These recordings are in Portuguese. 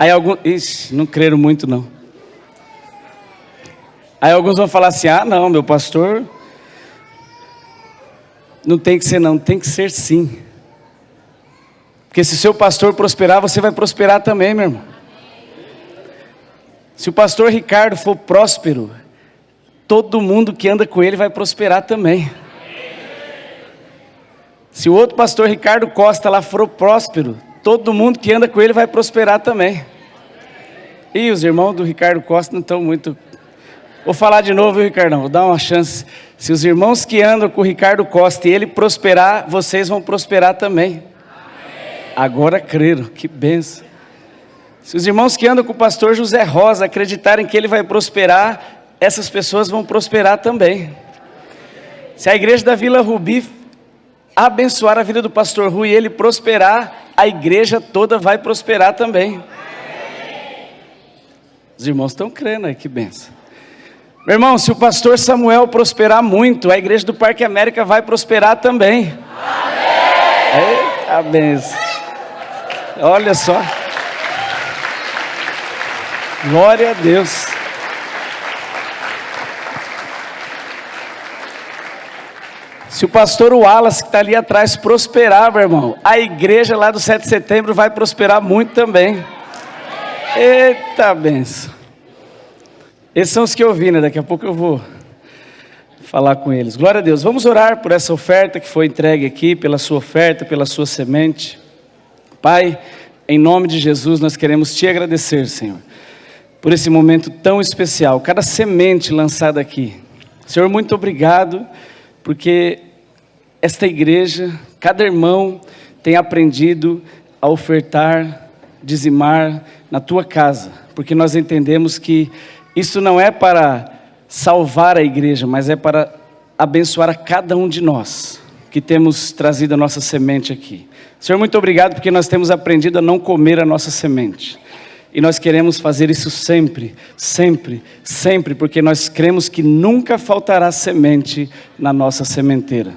Aí alguns... Ixi, não creram muito não. Aí alguns vão falar assim, não, meu pastor... Não tem que ser não, tem que ser sim. Porque se seu pastor prosperar, você vai prosperar também, meu irmão. Se o pastor Ricardo for próspero, todo mundo que anda com ele vai prosperar também. Se o outro pastor Ricardo Costa lá for próspero, todo mundo que anda com ele vai prosperar também. E os irmãos do Ricardo Costa não estão muito... Vou falar de novo, viu, Ricardão? Vou dar uma chance. Se os irmãos que andam com o Ricardo Costa e ele prosperar, vocês vão prosperar também. Agora creram, que benção. Se os irmãos que andam com o pastor José Rosa acreditarem que ele vai prosperar, essas pessoas vão prosperar também. Se a igreja da Vila Rubi abençoar a vida do pastor Rui e ele prosperar, a igreja toda vai prosperar também. Os irmãos estão crendo aí, que benção. Meu irmão, se o pastor Samuel prosperar muito, a igreja do Parque América vai prosperar também. Eita benção. Olha só. Glória a Deus. Se o pastor Wallace, que está ali atrás, prosperar, meu irmão, a igreja lá do 7 de setembro vai prosperar muito também. Eita benção. Esses são os que eu vi, né? Daqui a pouco eu vou falar com eles. Glória a Deus. Vamos orar por essa oferta que foi entregue aqui, pela sua oferta, pela sua semente. Pai, em nome de Jesus, nós queremos te agradecer, Senhor, por esse momento tão especial. Cada semente lançada aqui. Senhor, muito obrigado, porque esta igreja, cada irmão tem aprendido a ofertar, dizimar na tua casa, porque nós entendemos que isso não é para salvar a igreja, mas é para abençoar a cada um de nós que temos trazido a nossa semente aqui. Senhor, muito obrigado porque nós temos aprendido a não comer a nossa semente. E nós queremos fazer isso sempre, sempre, sempre, porque nós cremos que nunca faltará semente na nossa sementeira.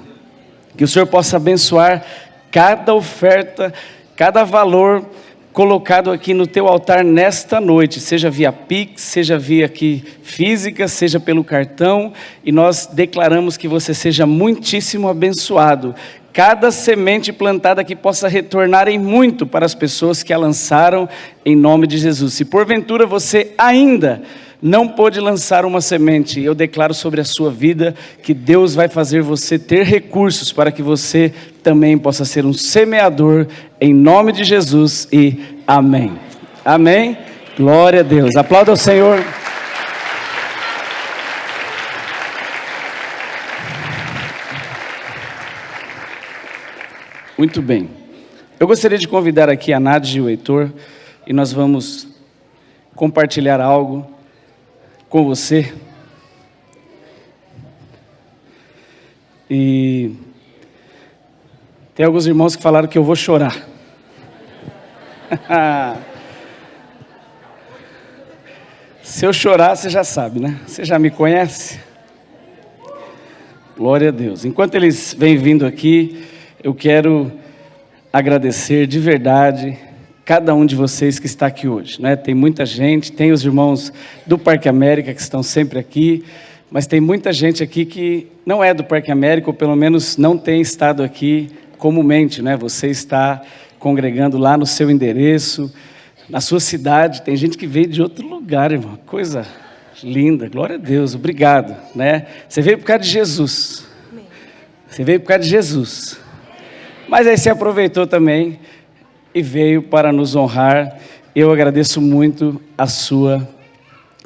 Que o Senhor possa abençoar cada oferta, cada valor colocado aqui no teu altar nesta noite, seja via Pix, seja via aqui física, seja pelo cartão, e nós declaramos que você seja muitíssimo abençoado. Cada semente plantada aqui possa retornar em muito para as pessoas que a lançaram, em nome de Jesus. Se porventura você ainda não pôde lançar uma semente, eu declaro sobre a sua vida que Deus vai fazer você ter recursos para que você também possa ser um semeador, em nome de Jesus, e amém. Amém? Glória a Deus. Aplauda ao Senhor. Muito bem. Eu gostaria de convidar aqui a Nádia e o Heitor, e nós vamos compartilhar algo com você. E tem alguns irmãos que falaram que eu vou chorar. Se eu chorar, você já sabe, né? Você já me conhece? Glória a Deus. Enquanto eles vêm vindo aqui, eu quero agradecer de verdade cada um de vocês que está aqui hoje, né? Tem muita gente, tem os irmãos do Parque América que estão sempre aqui, mas tem muita gente aqui que não é do Parque América, ou pelo menos não tem estado aqui comumente, né? Você está congregando lá no seu endereço, na sua cidade, tem gente que veio de outro lugar, irmão, coisa linda, glória a Deus, obrigado, né? Você veio por causa de Jesus, você veio por causa de Jesus, mas aí você aproveitou também e veio para nos honrar. Eu agradeço muito a sua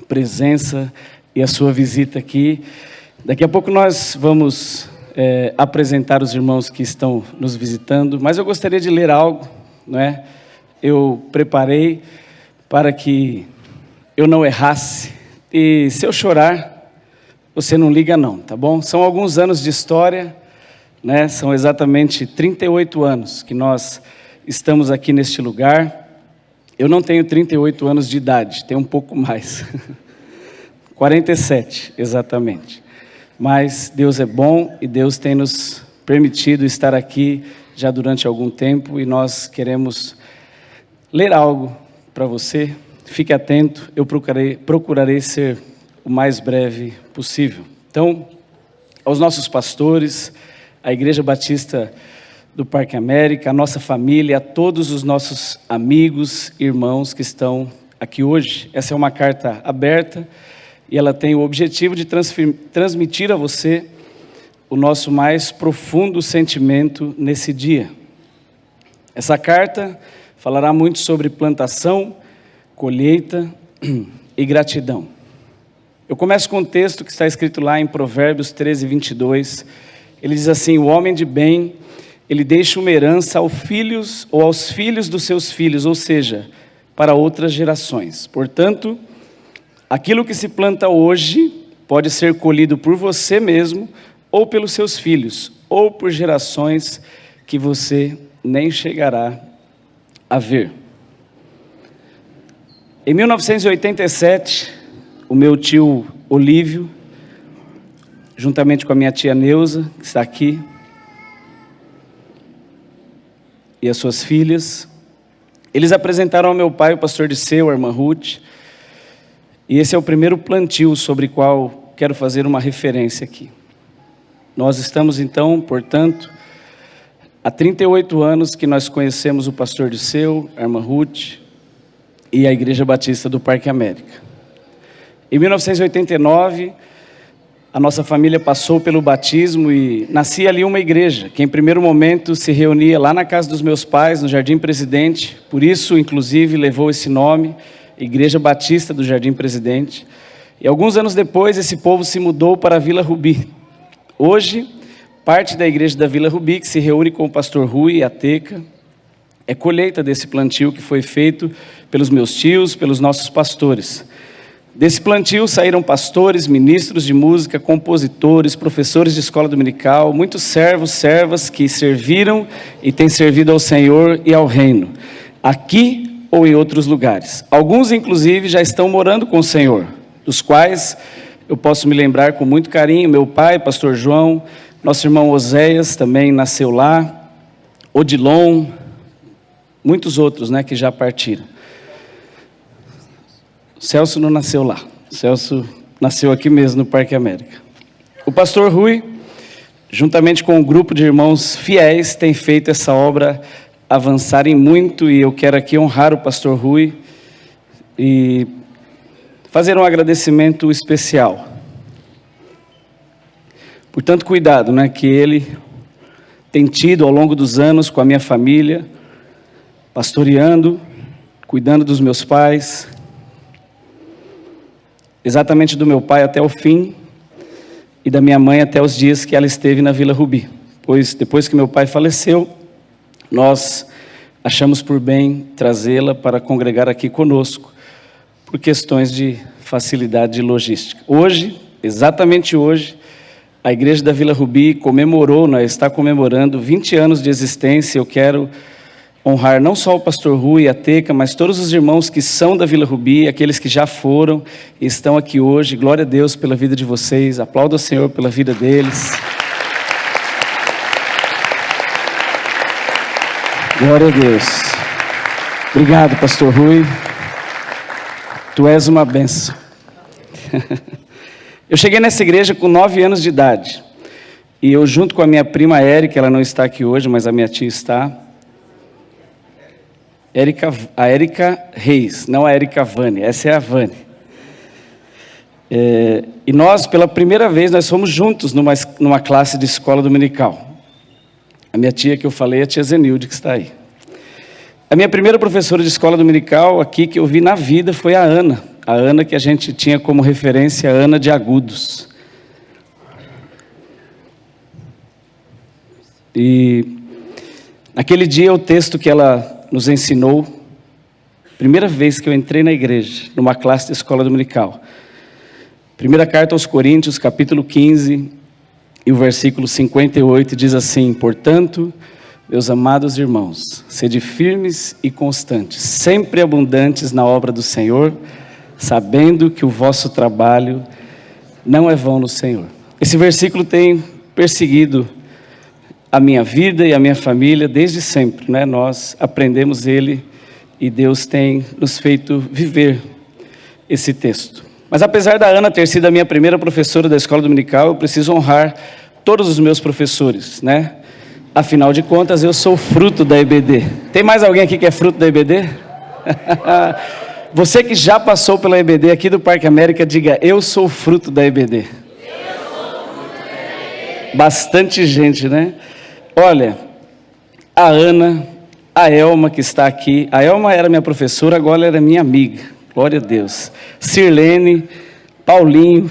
presença e a sua visita aqui. Daqui a pouco nós vamos apresentar os irmãos que estão nos visitando, mas eu gostaria de ler algo, não é? Eu preparei para que eu não errasse, e se eu chorar, você não liga não, tá bom? São alguns anos de história, né? São exatamente 38 anos que nós estamos aqui neste lugar. Eu não tenho 38 anos de idade, tenho um pouco mais. 47, exatamente. Mas Deus é bom e Deus tem nos permitido estar aqui já durante algum tempo, e nós queremos ler algo para você. Fique atento, eu procurarei ser o mais breve possível. Então, aos nossos pastores, à Igreja Batista do Parque América, a nossa família, a todos os nossos amigos, irmãos que estão aqui hoje. Essa é uma carta aberta e ela tem o objetivo de transmitir a você o nosso mais profundo sentimento nesse dia. Essa carta falará muito sobre plantação, colheita e gratidão. Eu começo com um texto que está escrito lá em Provérbios 13, 22. Ele diz assim: o homem de bem, ele deixa uma herança aos filhos dos seus filhos, ou seja, para outras gerações. Portanto, aquilo que se planta hoje pode ser colhido por você mesmo, ou pelos seus filhos, ou por gerações que você nem chegará a ver. Em 1987, o meu tio Olívio, juntamente com a minha tia Neuza, que está aqui, e as suas filhas, eles apresentaram ao meu pai, o pastor Disseu, a irmã Ruth, e esse é o primeiro plantio sobre o qual quero fazer uma referência aqui. Nós estamos então, portanto, há 38 anos que nós conhecemos o pastor Disseu, a irmã Ruth e a Igreja Batista do Parque América. Em 1989, a nossa família passou pelo batismo e nascia ali uma igreja, que em primeiro momento se reunia lá na casa dos meus pais, no Jardim Presidente, por isso, inclusive, levou esse nome, Igreja Batista do Jardim Presidente. E alguns anos depois, esse povo se mudou para a Vila Rubi. Hoje, parte da igreja da Vila Rubi, que se reúne com o pastor Rui e a Teca, é colheita desse plantio que foi feito pelos meus tios, pelos nossos pastores. Desse plantio saíram pastores, ministros de música, compositores, professores de escola dominical, muitos servos, servas que serviram e têm servido ao Senhor e ao reino, aqui ou em outros lugares. Alguns, inclusive, já estão morando com o Senhor, dos quais eu posso me lembrar com muito carinho. Meu pai, pastor João, nosso irmão Oséias também nasceu lá, Odilon, muitos outros, que já partiram. Celso não nasceu lá, Celso nasceu aqui mesmo no Parque América. O pastor Rui, juntamente com um grupo de irmãos fiéis, tem feito essa obra avançar em muito, e eu quero aqui honrar o pastor Rui e fazer um agradecimento especial por tanto cuidado, que ele tem tido ao longo dos anos com a minha família, pastoreando, cuidando dos meus pais, exatamente do meu pai até o fim, e da minha mãe até os dias que ela esteve na Vila Rubi. Pois depois que meu pai faleceu, nós achamos por bem trazê-la para congregar aqui conosco, por questões de facilidade de logística. Hoje, exatamente hoje, a Igreja da Vila Rubi está comemorando 20 anos de existência. Eu quero honrar não só o pastor Rui e a Teca, mas todos os irmãos que são da Vila Rubi, aqueles que já foram e estão aqui hoje. Glória a Deus pela vida de vocês, aplauda o Senhor pela vida deles. Glória a Deus. Obrigado, pastor Rui. Tu és uma bênção. Eu cheguei nessa igreja com 9 anos de idade. E eu, junto com a minha prima Érica, ela não está aqui hoje, mas a minha tia está. A Érica Reis, não a Érica Vane, essa é a Vane. E nós, pela primeira vez, nós fomos juntos numa classe de escola dominical. A minha tia que eu falei, a tia Zenilde, que está aí. A minha primeira professora de escola dominical aqui que eu vi na vida foi a Ana que a gente tinha como referência, a Ana de Agudos. E naquele dia o texto que ela nos ensinou, primeira vez que eu entrei na igreja, numa classe de escola dominical. Primeira carta aos Coríntios, capítulo 15, e o versículo 58 diz assim: portanto, meus amados irmãos, sede firmes e constantes, sempre abundantes na obra do Senhor, sabendo que o vosso trabalho não é vão no Senhor. Esse versículo tem perseguido a minha vida e a minha família desde sempre, Nós aprendemos ele e Deus tem nos feito viver esse texto. Mas apesar da Ana ter sido a minha primeira professora da escola dominical, eu preciso honrar todos os meus professores, né? Afinal de contas, eu sou fruto da EBD. Tem mais alguém aqui que é fruto da EBD? Você que já passou pela EBD aqui do Parque América, diga: eu sou fruto da EBD. Bastante gente, né? Olha, a Ana, a Elma que está aqui. A Elma era minha professora, agora ela é minha amiga. Glória a Deus. Sirlene, Paulinho,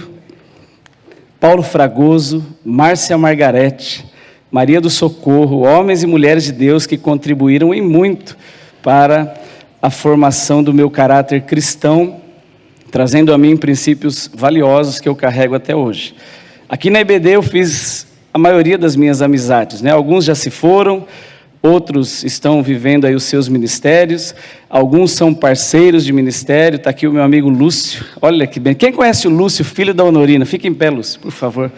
Paulo Fragoso, Márcia Margarete, Maria do Socorro, homens e mulheres de Deus que contribuíram em muito para a formação do meu caráter cristão, trazendo a mim princípios valiosos que eu carrego até hoje. Aqui na EBD eu fiz a maioria das minhas amizades, né? Alguns já se foram, outros estão vivendo aí os seus ministérios, alguns são parceiros de ministério. Está aqui o meu amigo Lúcio, olha que bem. Quem conhece o Lúcio, filho da Honorina? Fica em pé, Lúcio, por favor.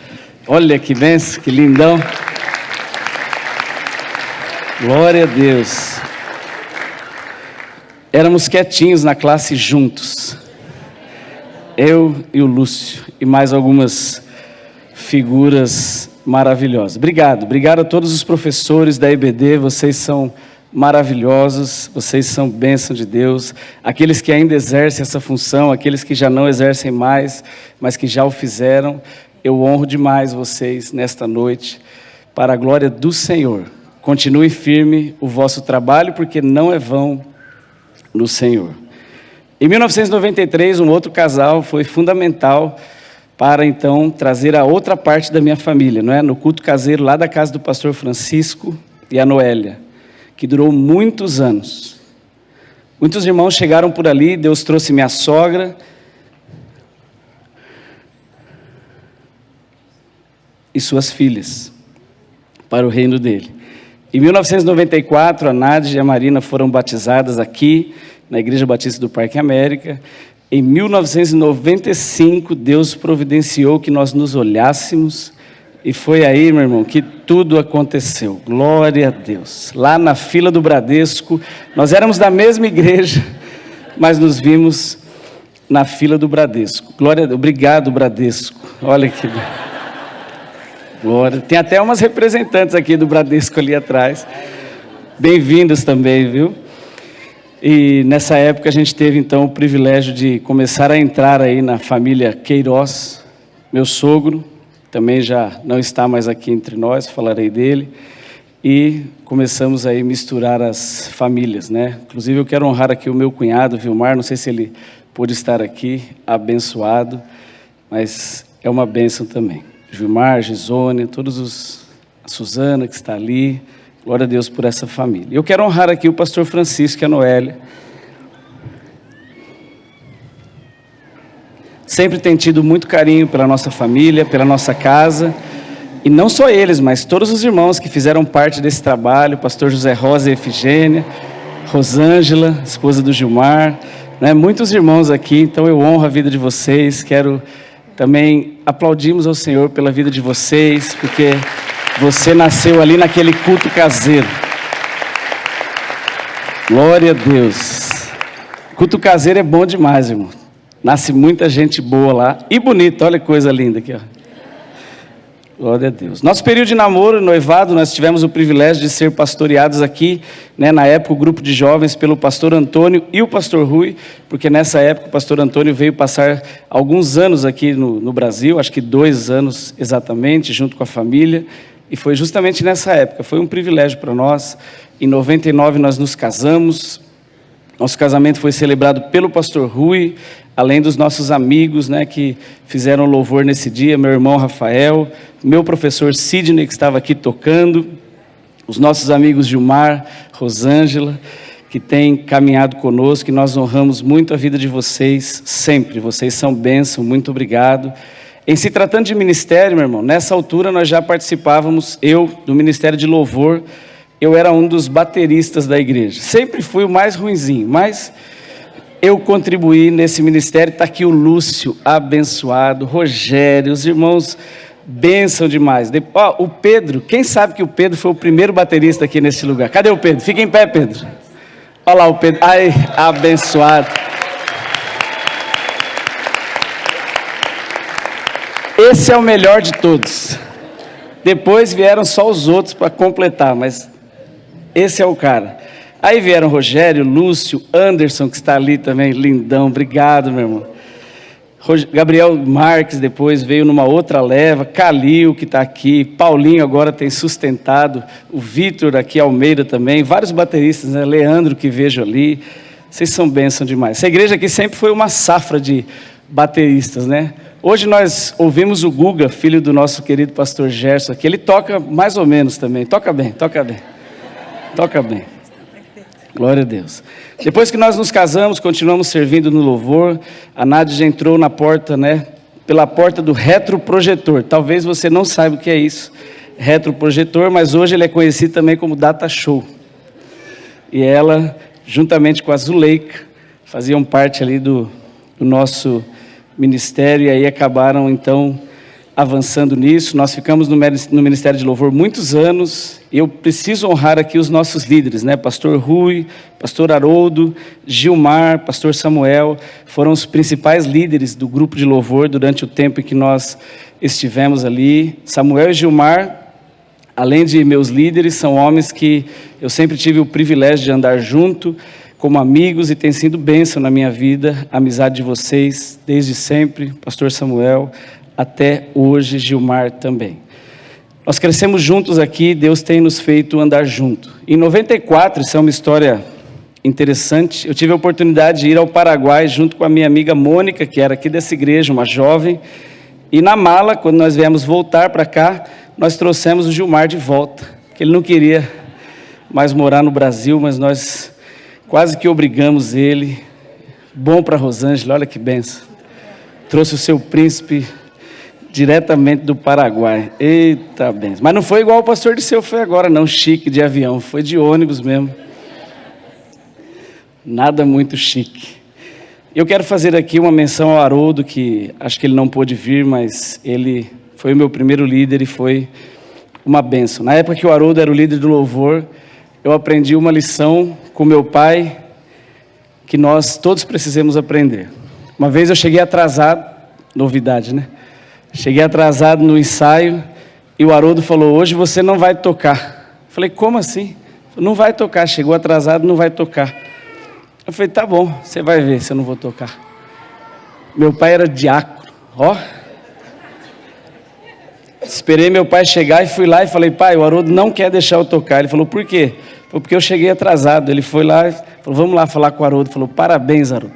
Olha que benção, que lindão. Glória a Deus. Éramos quietinhos na classe juntos, eu e o Lúcio, e mais algumas figuras maravilhosas. Obrigado a todos os professores da EBD, vocês são maravilhosos, vocês são bênção de Deus. Aqueles que ainda exercem essa função, aqueles que já não exercem mais, mas que já o fizeram, eu honro demais vocês nesta noite, para a glória do Senhor. Continue firme o vosso trabalho, porque não é vão no Senhor. Em 1993, um outro casal foi fundamental para, então, trazer a outra parte da minha família, não é? No culto caseiro lá da casa do pastor Francisco e a Noélia, que durou muitos anos. Muitos irmãos chegaram por ali, Deus trouxe minha sogra e suas filhas para o reino dele. Em 1994, a Nádia e a Marina foram batizadas aqui, na Igreja Batista do Parque América. Em 1995, Deus providenciou que nós nos olhássemos, e foi aí, meu irmão, que tudo aconteceu. Glória a Deus. Lá na fila do Bradesco, nós éramos da mesma igreja, mas nos vimos na fila do Bradesco. Glória a Deus. Obrigado, Bradesco. Olha que... Glória. Tem até umas representantes aqui do Bradesco ali atrás. Bem-vindos também, viu? E nessa época a gente teve então o privilégio de começar a entrar aí na família Queiroz. Meu sogro também já não está mais aqui entre nós, falarei dele. E começamos aí a misturar as famílias, né? Inclusive eu quero honrar aqui o meu cunhado, Vilmar, não sei se ele pôde estar aqui, abençoado, mas é uma bênção também. Vilmar, Gisone, a Suzana que está ali, glória a Deus por essa família. Eu quero honrar aqui o pastor Francisco e a Noélia. Sempre tem tido muito carinho pela nossa família, pela nossa casa, e não só eles, mas todos os irmãos que fizeram parte desse trabalho, pastor José Rosa e Efigênia, Rosângela, esposa do Gilmar, né? Muitos irmãos aqui, então eu honro a vida de vocês, quero também aplaudimos ao Senhor pela vida de vocês, porque você nasceu ali naquele culto caseiro. Glória a Deus. Culto caseiro é bom demais, irmão. Nasce muita gente boa lá. E bonita, olha que coisa linda aqui, ó. Glória a Deus. Nosso período de namoro e noivado, nós tivemos o privilégio de ser pastoreados aqui, né, na época o grupo de jovens pelo pastor Antônio e o pastor Rui, porque nessa época o pastor Antônio veio passar alguns anos aqui no Brasil, acho que 2 anos exatamente, junto com a família, e foi justamente nessa época, foi um privilégio para nós. Em 99 nós nos casamos, nosso casamento foi celebrado pelo pastor Rui, além dos nossos amigos, né, que fizeram louvor nesse dia, meu irmão Rafael, meu professor Sidney, que estava aqui tocando, os nossos amigos Gilmar, Rosângela, que têm caminhado conosco, e nós honramos muito a vida de vocês sempre, vocês são bênção, muito obrigado. Em se tratando de ministério, meu irmão, nessa altura nós já participávamos, eu, do Ministério de Louvor, eu era um dos bateristas da igreja, sempre fui o mais ruinzinho, mas eu contribuí nesse ministério. Está aqui o Lúcio, abençoado, Rogério, os irmãos, bênção demais. O Pedro, quem sabe que o Pedro foi o primeiro baterista aqui nesse lugar? Cadê o Pedro? Fica em pé, Pedro. Olha lá o Pedro. Ai, abençoado. Esse é o melhor de todos. Depois vieram só os outros para completar, mas esse é o cara. Aí vieram Rogério, Lúcio, Anderson, que está ali também, lindão. Obrigado, meu irmão. Gabriel Marques depois veio numa outra leva, Calil que está aqui, Paulinho agora tem sustentado, o Vitor aqui, Almeida também, vários bateristas, né? Leandro que vejo ali, vocês são bênção demais. Essa igreja aqui sempre foi uma safra de bateristas, né? Hoje nós ouvimos o Guga, filho do nosso querido pastor Gerson aqui, ele toca mais ou menos também, toca bem. Glória a Deus. Depois que nós nos casamos, continuamos servindo no louvor. A Nádia já entrou na porta, né? Pela porta do retroprojetor. Talvez você não saiba o que é isso, retroprojetor, mas hoje ele é conhecido também como Data Show. E ela, juntamente com a Zuleika, faziam parte ali do nosso ministério, e aí acabaram então avançando nisso. Nós ficamos no Ministério de Louvor muitos anos. Eu preciso honrar aqui os nossos líderes, né? Pastor Rui, Pastor Haroldo, Gilmar, Pastor Samuel, foram os principais líderes do grupo de louvor durante o tempo em que nós estivemos ali. Samuel e Gilmar, além de meus líderes, são homens que eu sempre tive o privilégio de andar junto, como amigos, e tem sido bênção na minha vida, a amizade de vocês, desde sempre, Pastor Samuel, até hoje, Gilmar também. Nós crescemos juntos aqui, Deus tem nos feito andar junto. Em 94, isso é uma história interessante, eu tive a oportunidade de ir ao Paraguai junto com a minha amiga Mônica, que era aqui dessa igreja, uma jovem, e na mala, quando nós viemos voltar para cá, nós trouxemos o Gilmar de volta, que ele não queria mais morar no Brasil, mas nós quase que obrigamos ele. Bom para Rosângela, olha que benção. Trouxe o seu príncipe diretamente do Paraguai. Eita benção. Mas não foi igual o pastor Disseu foi agora, não, chique de avião, foi de ônibus mesmo. Nada muito chique. Eu quero fazer aqui uma menção ao Haroldo, que acho que ele não pôde vir, mas ele foi o meu primeiro líder e foi uma bênção. Na época que o Haroldo era o líder do louvor, eu aprendi uma lição com meu pai, que nós todos precisamos aprender. Uma vez eu cheguei atrasado, novidade, né? Cheguei atrasado no ensaio e o Haroldo falou: hoje você não vai tocar. Eu falei: como assim? Não vai tocar, chegou atrasado, não vai tocar. Eu falei: tá bom, você vai ver se eu não vou tocar. Meu pai era diácono, ó. Esperei meu pai chegar e fui lá e falei: pai, o Haroldo não quer deixar eu tocar. Ele falou: por quê? Falei: porque eu cheguei atrasado. Ele foi lá e falou: vamos lá falar com o Haroldo. Falou: parabéns, Haroldo.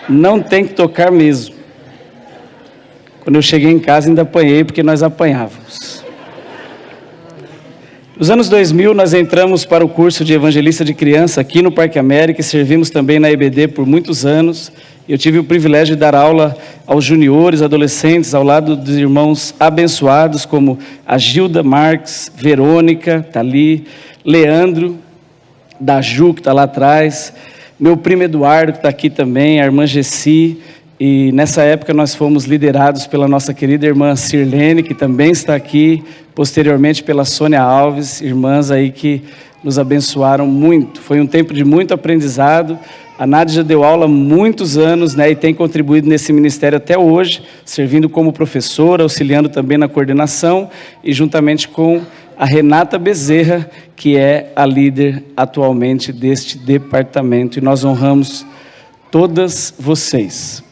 Não tem que tocar mesmo. Quando eu cheguei em casa ainda apanhei, porque nós apanhávamos. Nos anos 2000 nós entramos para o curso de evangelista de criança aqui no Parque América e servimos também na EBD por muitos anos. Eu tive o privilégio de dar aula aos juniores, adolescentes, ao lado dos irmãos abençoados como a Gilda Marques, Verônica, está ali, Leandro, da Ju, que está lá atrás, meu primo Eduardo, que está aqui também, a irmã Gessi. E nessa época nós fomos liderados pela nossa querida irmã Sirlene, que também está aqui, posteriormente pela Sônia Alves, irmãs aí que nos abençoaram muito. Foi um tempo de muito aprendizado. A Nádia já deu aula há muitos anos, né, e tem contribuído nesse ministério até hoje, servindo como professora, auxiliando também na coordenação, e juntamente com a Renata Bezerra, que é a líder atualmente deste departamento. E nós honramos todas vocês.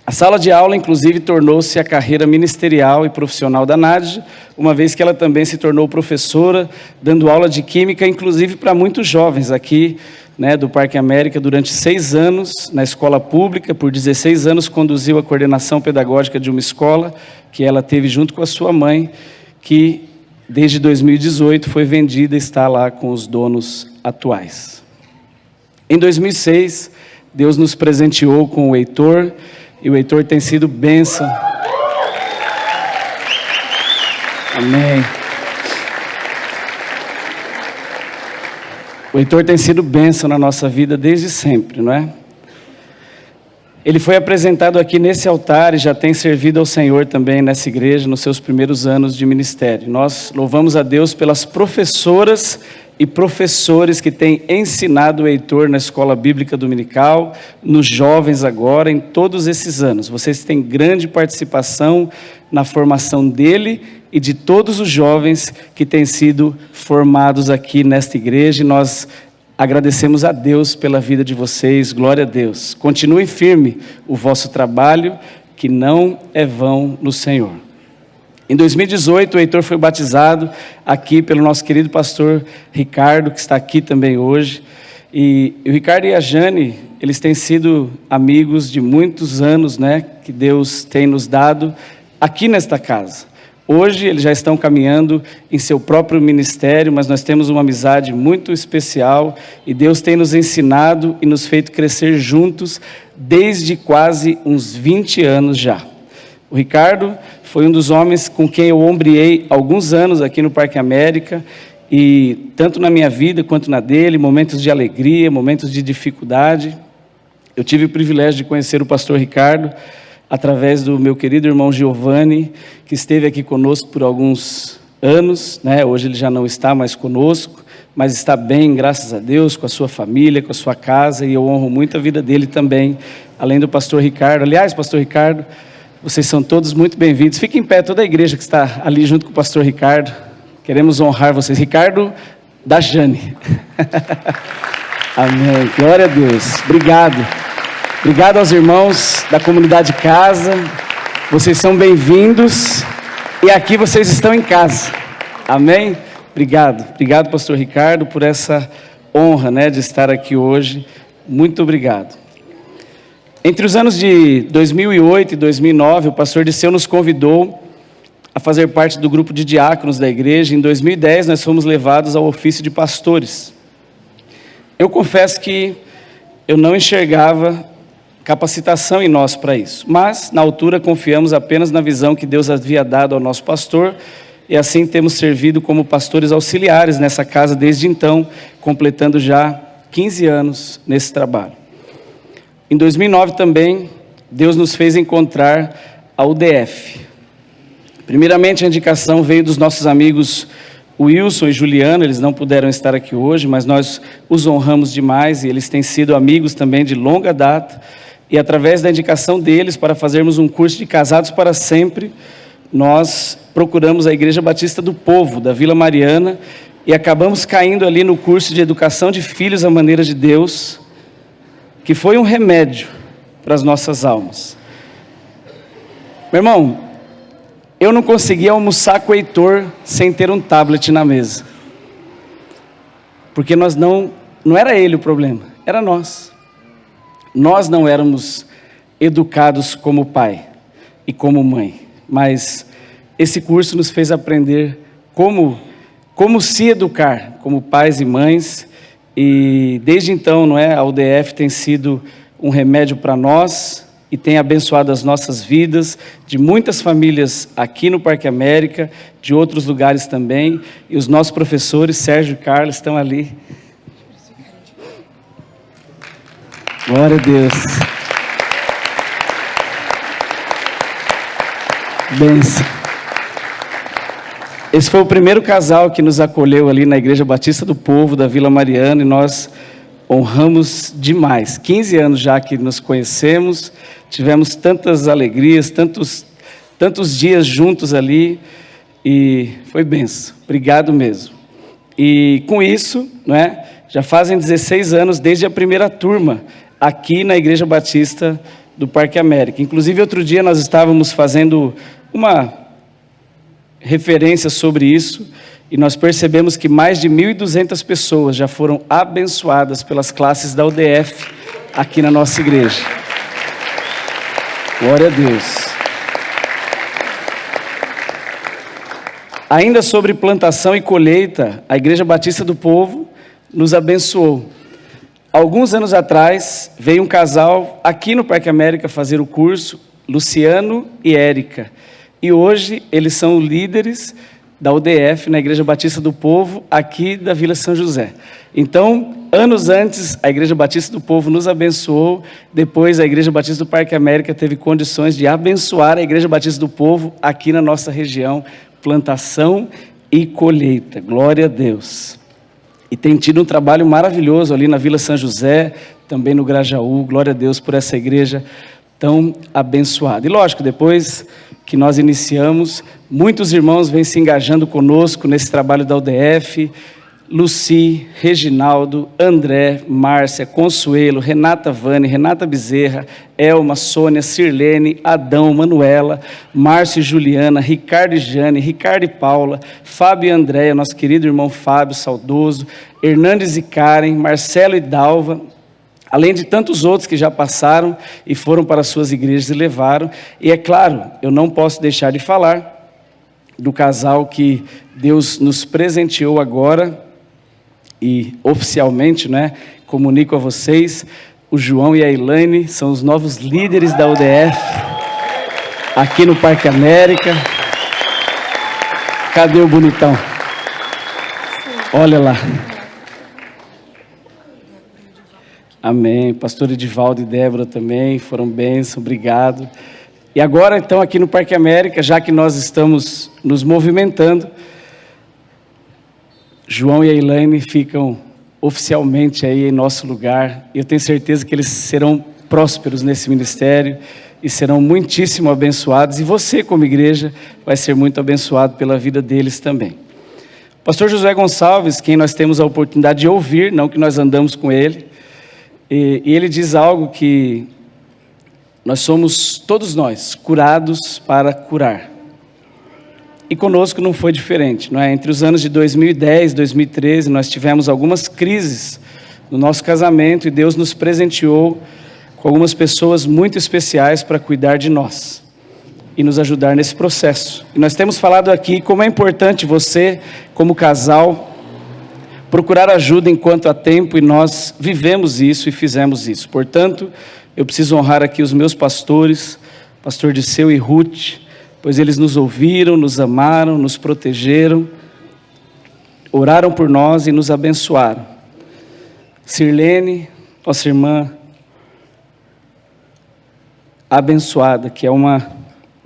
A sala de aula, inclusive, tornou-se a carreira ministerial e profissional da Nádia, uma vez que ela também se tornou professora, dando aula de química, inclusive para muitos jovens aqui, né, do Parque América, durante 6 anos, na escola pública. Por 16 anos conduziu a coordenação pedagógica de uma escola, que ela teve junto com a sua mãe, que desde 2018 foi vendida e está lá com os donos atuais. Em 2006, Deus nos presenteou com o Heitor, e o Heitor tem sido bênção. Amém. O Heitor tem sido bênção na nossa vida desde sempre, não é? Ele foi apresentado aqui nesse altar e já tem servido ao Senhor também nessa igreja nos seus primeiros anos de ministério. Nós louvamos a Deus pelas professoras e professores que têm ensinado o Heitor na escola bíblica dominical, nos jovens agora, em todos esses anos. Vocês têm grande participação na formação dele e de todos os jovens que têm sido formados aqui nesta igreja, e nós agradecemos a Deus pela vida de vocês, glória a Deus. Continue firme o vosso trabalho, que não é vão no Senhor. Em 2018, o Heitor foi batizado aqui pelo nosso querido pastor Ricardo, que está aqui também hoje. E o Ricardo e a Jane, eles têm sido amigos de muitos anos, né, que Deus tem nos dado aqui nesta casa. Hoje eles já estão caminhando em seu próprio ministério, mas nós temos uma amizade muito especial e Deus tem nos ensinado e nos feito crescer juntos desde quase uns 20 anos já. O Ricardo foi um dos homens com quem eu ombreei alguns anos aqui no Parque América, e tanto na minha vida quanto na dele, momentos de alegria, momentos de dificuldade. Eu tive o privilégio de conhecer o pastor Ricardo através do meu querido irmão Giovanni, que esteve aqui conosco por alguns anos, né? Hoje ele já não está mais conosco, mas está bem, graças a Deus, com a sua família, com a sua casa, e eu honro muito a vida dele também, além do pastor Ricardo. Aliás, pastor Ricardo, vocês são todos muito bem-vindos. Fiquem em pé, toda a igreja que está ali junto com o pastor Ricardo. Queremos honrar vocês. Ricardo da Jane. Amém. Glória a Deus. Obrigado. Obrigado aos irmãos da comunidade casa. Vocês são bem-vindos. E aqui vocês estão em casa. Amém? Obrigado. Obrigado, pastor Ricardo, por essa honra, né, de estar aqui hoje. Muito obrigado. Entre os anos de 2008 e 2009, o pastor Disseu nos convidou a fazer parte do grupo de diáconos da igreja. Em 2010, nós fomos levados ao ofício de pastores. Eu confesso que eu não enxergava capacitação em nós para isso, mas na altura confiamos apenas na visão que Deus havia dado ao nosso pastor, e assim temos servido como pastores auxiliares nessa casa desde então, completando já 15 anos nesse trabalho. Em 2009 também, Deus nos fez encontrar a UDF. Primeiramente, a indicação veio dos nossos amigos Wilson e Juliana. Eles não puderam estar aqui hoje, mas nós os honramos demais, e eles têm sido amigos também de longa data. E através da indicação deles, para fazermos um curso de Casados para Sempre, nós procuramos a Igreja Batista do Povo, da Vila Mariana, e acabamos caindo ali no curso de Educação de Filhos à Maneira de Deus, que foi um remédio para as nossas almas. Meu irmão, eu não conseguia almoçar com o Heitor sem ter um tablet na mesa, porque não era ele o problema, era nós. Nós não éramos educados como pai e como mãe, mas esse curso nos fez aprender como se educar como pais e mães, e desde então, a UDF tem sido um remédio para nós e tem abençoado as nossas vidas, de muitas famílias aqui no Parque América, de outros lugares também, e os nossos professores, Sérgio e Carlos, estão ali. Glória a Deus. Bênção. Esse foi o primeiro casal que nos acolheu ali na Igreja Batista do Povo, da Vila Mariana, e nós honramos demais. 15 anos já que nos conhecemos, tivemos tantas alegrias, tantos dias juntos ali, e foi bênção. Obrigado mesmo. E com isso, já fazem 16 anos desde a primeira turma, aqui na Igreja Batista do Parque América. Inclusive, outro dia nós estávamos fazendo uma referência sobre isso, e nós percebemos que mais de 1.200 pessoas já foram abençoadas pelas classes da UDF aqui na nossa igreja. Glória a Deus. Ainda sobre plantação e colheita, a Igreja Batista do Povo nos abençoou. Alguns anos atrás, veio um casal aqui no Parque América fazer o curso, Luciano e Érica. E hoje eles são líderes da UDF, na Igreja Batista do Povo, aqui da Vila São José. Então, anos antes, a Igreja Batista do Povo nos abençoou, depois a Igreja Batista do Parque América teve condições de abençoar a Igreja Batista do Povo aqui na nossa região, plantação e colheita. Glória a Deus. e tem tido um trabalho maravilhoso ali na Vila São José, também no Grajaú. Glória a Deus por essa igreja tão abençoada. E lógico, depois que nós iniciamos, muitos irmãos vêm se engajando conosco nesse trabalho da UDF. Luci, Reginaldo, André, Márcia, Consuelo, Renata Vane, Renata Bezerra, Elma, Sônia, Sirlene, Adão, Manuela, Márcio e Juliana, Ricardo e Jane, Ricardo e Paula, Fábio e Andréia, nosso querido irmão Fábio, saudoso, Hernandes e Karen, Marcelo e Dalva, além de tantos outros que já passaram e foram para suas igrejas e levaram. E é claro, eu não posso deixar de falar do casal que Deus nos presenteou agora, e oficialmente, né, comunico a vocês, o João e a Elaine são os novos líderes da UDF, aqui no Parque América. Cadê o bonitão? Olha lá. Amém. Pastor Edivaldo e Débora também foram bênçãos, obrigado. E agora, então, aqui no Parque América, já que nós estamos nos movimentando, João e a Elaine ficam oficialmente aí em nosso lugar. Eu tenho certeza que eles serão prósperos nesse ministério e serão muitíssimo abençoados. E você, como igreja, vai ser muito abençoado pela vida deles também. Pastor Josué Gonçalves, quem nós temos a oportunidade de ouvir, não que nós andamos com ele, e ele diz algo que nós somos, todos nós, curados para curar. E conosco não foi diferente, não é? Entre os anos de 2010 e 2013, nós tivemos algumas crises no nosso casamento e Deus nos presenteou com algumas pessoas muito especiais para cuidar de nós e nos ajudar nesse processo. E nós temos falado aqui como é importante você, como casal, procurar ajuda enquanto há tempo, e nós vivemos isso e fizemos isso. Portanto, eu preciso honrar aqui os meus pastores, pastor Disseu e Ruth, pois eles nos ouviram, nos amaram, nos protegeram, oraram por nós e nos abençoaram. Sirlene, nossa irmã abençoada, que é uma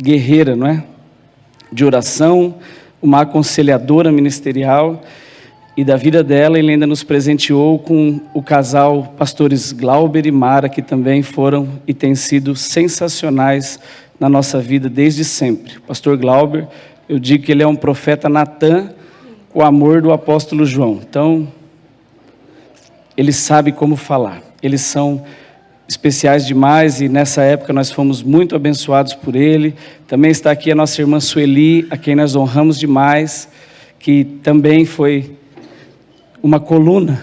guerreira, não é? De oração, uma aconselhadora ministerial, e da vida dela ele ainda nos presenteou com o casal pastores Glauber e Mara, que também foram e têm sido sensacionais na nossa vida desde sempre. Pastor Glauber, eu digo que ele é um profeta Natã com o amor do apóstolo João. Então, ele sabe como falar. Eles são especiais demais e nessa época nós fomos muito abençoados por ele. Também está aqui a nossa irmã Sueli, a quem nós honramos demais, que também foi uma coluna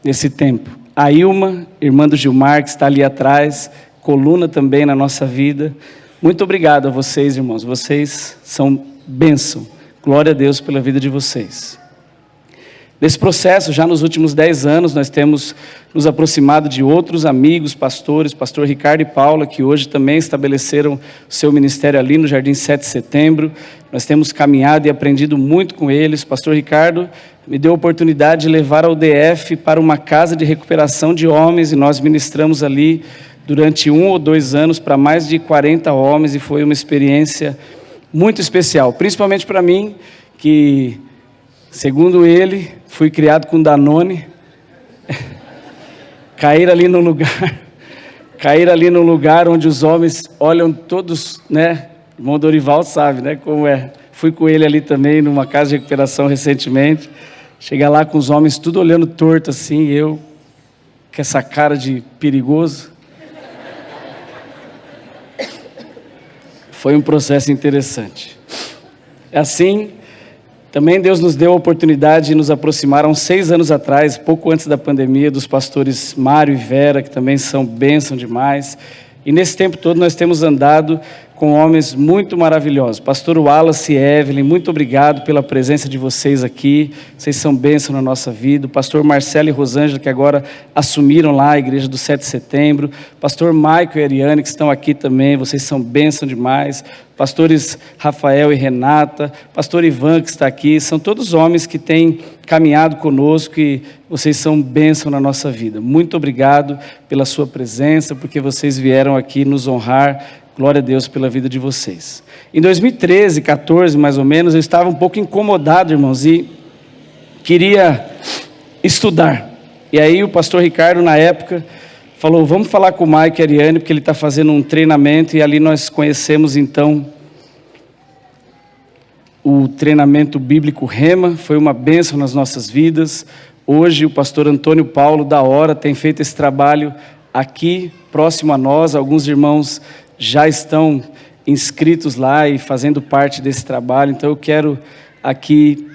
nesse tempo. A Ilma, irmã do Gilmar, que está ali atrás, coluna também na nossa vida. Muito obrigado a vocês, irmãos. Vocês são bênção. Glória a Deus pela vida de vocês. Nesse processo, já nos últimos 10 anos, nós temos nos aproximado de outros amigos, pastores, pastor Ricardo e Paula, que hoje também estabeleceram seu ministério ali no Jardim 7 de Setembro. Nós temos caminhado e aprendido muito com eles. Pastor Ricardo me deu a oportunidade de levar ao DF para uma casa de recuperação de homens, e nós ministramos ali durante 1 ou 2 anos para mais de 40 homens, e foi uma experiência muito especial, principalmente para mim, que, segundo ele, fui criado com Danone. Cair ali num lugar onde os homens olham todos, né? O irmão Dorival sabe, né, como é. Fui com ele ali também numa casa de recuperação recentemente. Chegar lá com os homens tudo olhando torto assim, eu com essa cara de perigoso. Foi um processo interessante. Assim, também Deus nos deu a oportunidade de nos aproximar há uns 6 anos atrás, pouco antes da pandemia, dos pastores Mário e Vera, que também são bênção demais. E nesse tempo todo nós temos andado com homens muito maravilhosos. Pastor Wallace e Evelyn, muito obrigado pela presença de vocês aqui. Vocês são bênção na nossa vida. O pastor Marcelo e Rosângela, que agora assumiram lá a igreja do 7 de setembro. Pastor Maico e Ariane, que estão aqui também. Vocês são bênção demais. Pastores Rafael e Renata. Pastor Ivan, que está aqui. São todos homens que têm caminhado conosco e vocês são bênção na nossa vida. Muito obrigado pela sua presença, porque vocês vieram aqui nos honrar. Glória a Deus pela vida de vocês. Em 2013, 14 mais ou menos, eu estava um pouco incomodado, irmãos, e queria estudar. E aí o pastor Ricardo, na época, falou, vamos falar com o Mike e a Ariane, porque ele está fazendo um treinamento, e ali nós conhecemos, então, o treinamento bíblico Rema. Foi uma bênção nas nossas vidas. Hoje o pastor Antônio Paulo, da Hora, tem feito esse trabalho aqui, próximo a nós. Alguns irmãos já estão inscritos lá e fazendo parte desse trabalho. Então eu quero aqui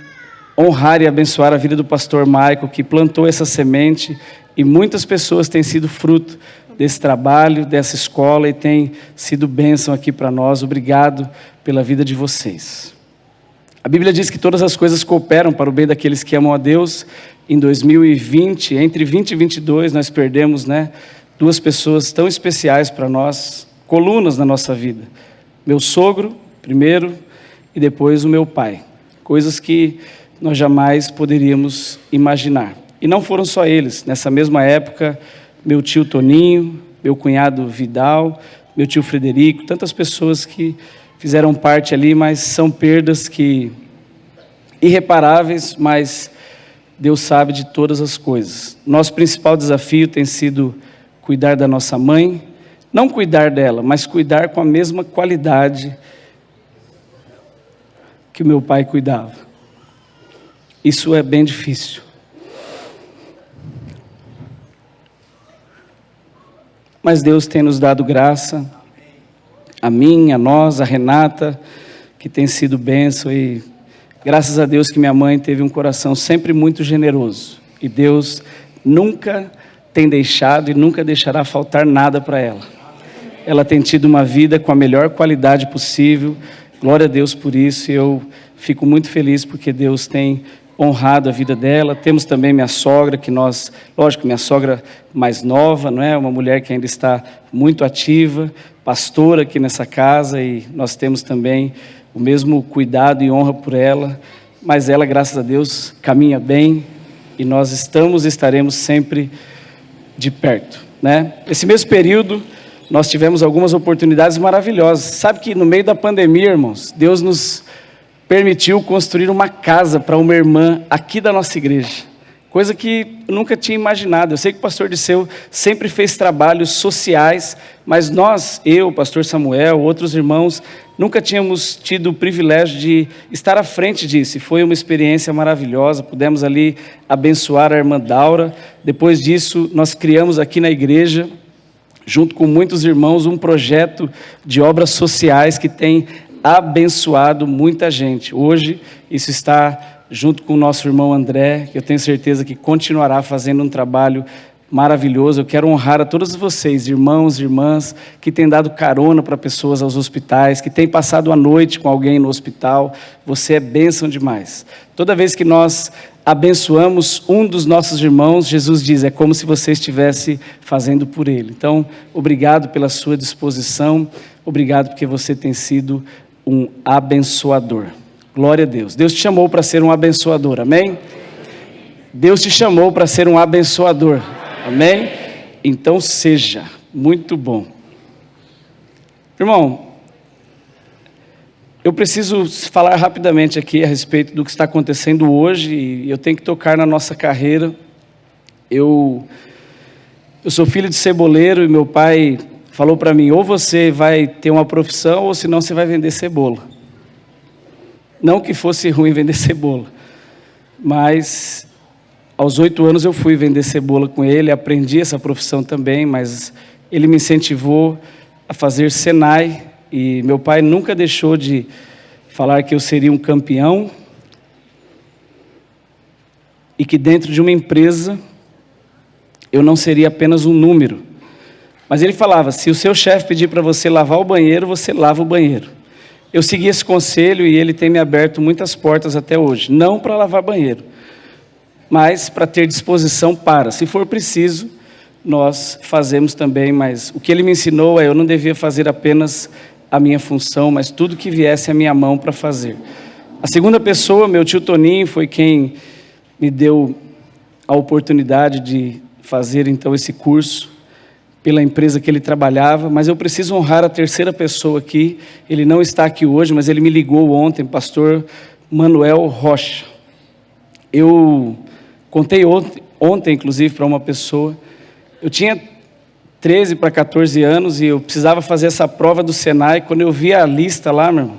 honrar e abençoar a vida do pastor Michael, que plantou essa semente, e muitas pessoas têm sido fruto desse trabalho, dessa escola, e tem sido bênção aqui para nós. Obrigado pela vida de vocês. A Bíblia diz que todas as coisas cooperam para o bem daqueles que amam a Deus. Em 2020, entre 20 e 22, nós perdemos, duas pessoas tão especiais para nós, colunas na nossa vida. Meu sogro, primeiro, e depois o meu pai. Coisas que nós jamais poderíamos imaginar. E não foram só eles. Nessa mesma época, meu tio Toninho, meu cunhado Vidal, meu tio Frederico, tantas pessoas que fizeram parte ali, mas são perdas que irreparáveis, mas Deus sabe de todas as coisas. Nosso principal desafio tem sido cuidar da nossa mãe, não cuidar dela, mas cuidar com a mesma qualidade que o meu pai cuidava. Isso é bem difícil. Mas Deus tem nos dado graça, a mim, a nós, a Renata, que tem sido bênção, e graças a Deus que minha mãe teve um coração sempre muito generoso, e Deus nunca tem deixado e nunca deixará faltar nada para ela. Ela tem tido uma vida com a melhor qualidade possível, glória a Deus por isso, e eu fico muito feliz porque Deus tem honrado a vida dela. Temos também minha sogra, que nós, lógico, minha sogra mais nova, não é? Uma mulher que ainda está muito ativa, pastora aqui nessa casa, e nós temos também o mesmo cuidado e honra por ela, mas ela, graças a Deus, caminha bem, e nós estamos e estaremos sempre de perto, Esse mesmo período, nós tivemos algumas oportunidades maravilhosas. Sabe que no meio da pandemia, irmãos, Deus nos permitiu construir uma casa para uma irmã aqui da nossa igreja, coisa que eu nunca tinha imaginado. Eu sei que o pastor Disseu sempre fez trabalhos sociais, mas nós, eu, o pastor Samuel, outros irmãos, nunca tínhamos tido o privilégio de estar à frente disso, e foi uma experiência maravilhosa. Pudemos ali abençoar a irmã Daura. Depois disso, nós criamos aqui na igreja, junto com muitos irmãos, um projeto de obras sociais que tem abençoado muita gente. Hoje, isso está junto com o nosso irmão André, que eu tenho certeza que continuará fazendo um trabalho maravilhoso. Eu quero honrar a todos vocês, irmãos e irmãs, que têm dado carona para pessoas aos hospitais, que têm passado a noite com alguém no hospital. Você é bênção demais. Toda vez que nós abençoamos um dos nossos irmãos, Jesus diz, é como se você estivesse fazendo por ele. Então, obrigado pela sua disposição, obrigado porque você tem sido um abençoador. Glória a Deus. Deus te chamou para ser um abençoador, amém? Deus te chamou para ser um abençoador, amém? Então seja, muito bom. Irmão, eu preciso falar rapidamente aqui a respeito do que está acontecendo hoje, e eu tenho que tocar na nossa carreira. Eu sou filho de ceboleiro, e meu pai falou para mim, ou você vai ter uma profissão, ou senão você vai vender cebola. Não que fosse ruim vender cebola, mas aos 8 anos eu fui vender cebola com ele, aprendi essa profissão também, mas ele me incentivou a fazer Senai, e meu pai nunca deixou de falar que eu seria um campeão, e que dentro de uma empresa eu não seria apenas um número. Mas ele falava, se o seu chefe pedir para você lavar o banheiro, você lava o banheiro. Eu segui esse conselho, e ele tem me aberto muitas portas até hoje. Não para lavar banheiro, mas para ter disposição para. Se for preciso, nós fazemos também, mas o que ele me ensinou eu não devia fazer apenas a minha função, mas tudo que viesse à minha mão para fazer. A segunda pessoa, meu tio Toninho, foi quem me deu a oportunidade de fazer então esse curso pela empresa que ele trabalhava, mas eu preciso honrar a terceira pessoa aqui. Ele não está aqui hoje, mas ele me ligou ontem, pastor Manuel Rocha. Eu Contei ontem inclusive, para uma pessoa. Eu tinha 13 para 14 anos e eu precisava fazer essa prova do Senai. Quando eu vi a lista lá, meu irmão,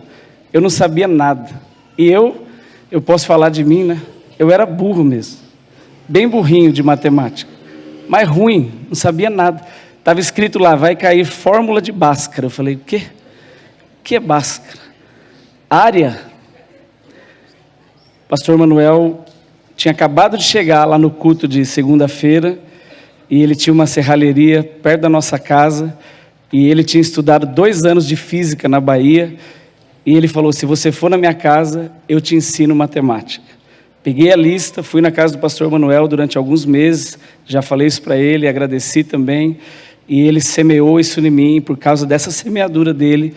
eu não sabia nada. E eu posso falar de mim, né? Eu era burro mesmo. Bem burrinho de matemática. Mas ruim, não sabia nada. Estava escrito lá, vai cair fórmula de Bhaskara. Eu falei, o quê? O que é Bhaskara? Área. Pastor Manuel tinha acabado de chegar lá no culto de segunda-feira e ele tinha uma serralheria perto da nossa casa e ele tinha estudado 2 anos de física na Bahia e ele falou, se você for na minha casa, eu te ensino matemática. Peguei a lista, fui na casa do pastor Manuel durante alguns meses, já falei isso para ele, agradeci também, e ele semeou isso em mim. Por causa dessa semeadura dele,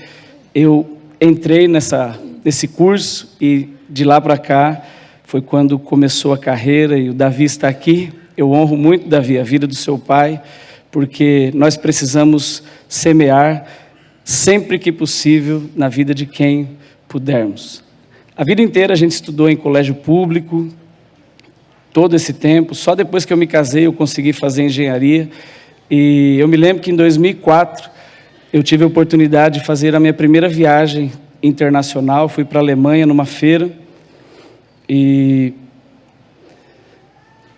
eu entrei nesse curso e de lá para cá foi quando começou a carreira e o Davi está aqui. Eu honro muito, Davi, a vida do seu pai, porque nós precisamos semear sempre que possível na vida de quem pudermos. A vida inteira a gente estudou em colégio público, todo esse tempo. Só depois que eu me casei eu consegui fazer engenharia. E eu me lembro que em 2004 eu tive a oportunidade de fazer a minha primeira viagem internacional. Fui para a Alemanha numa feira. E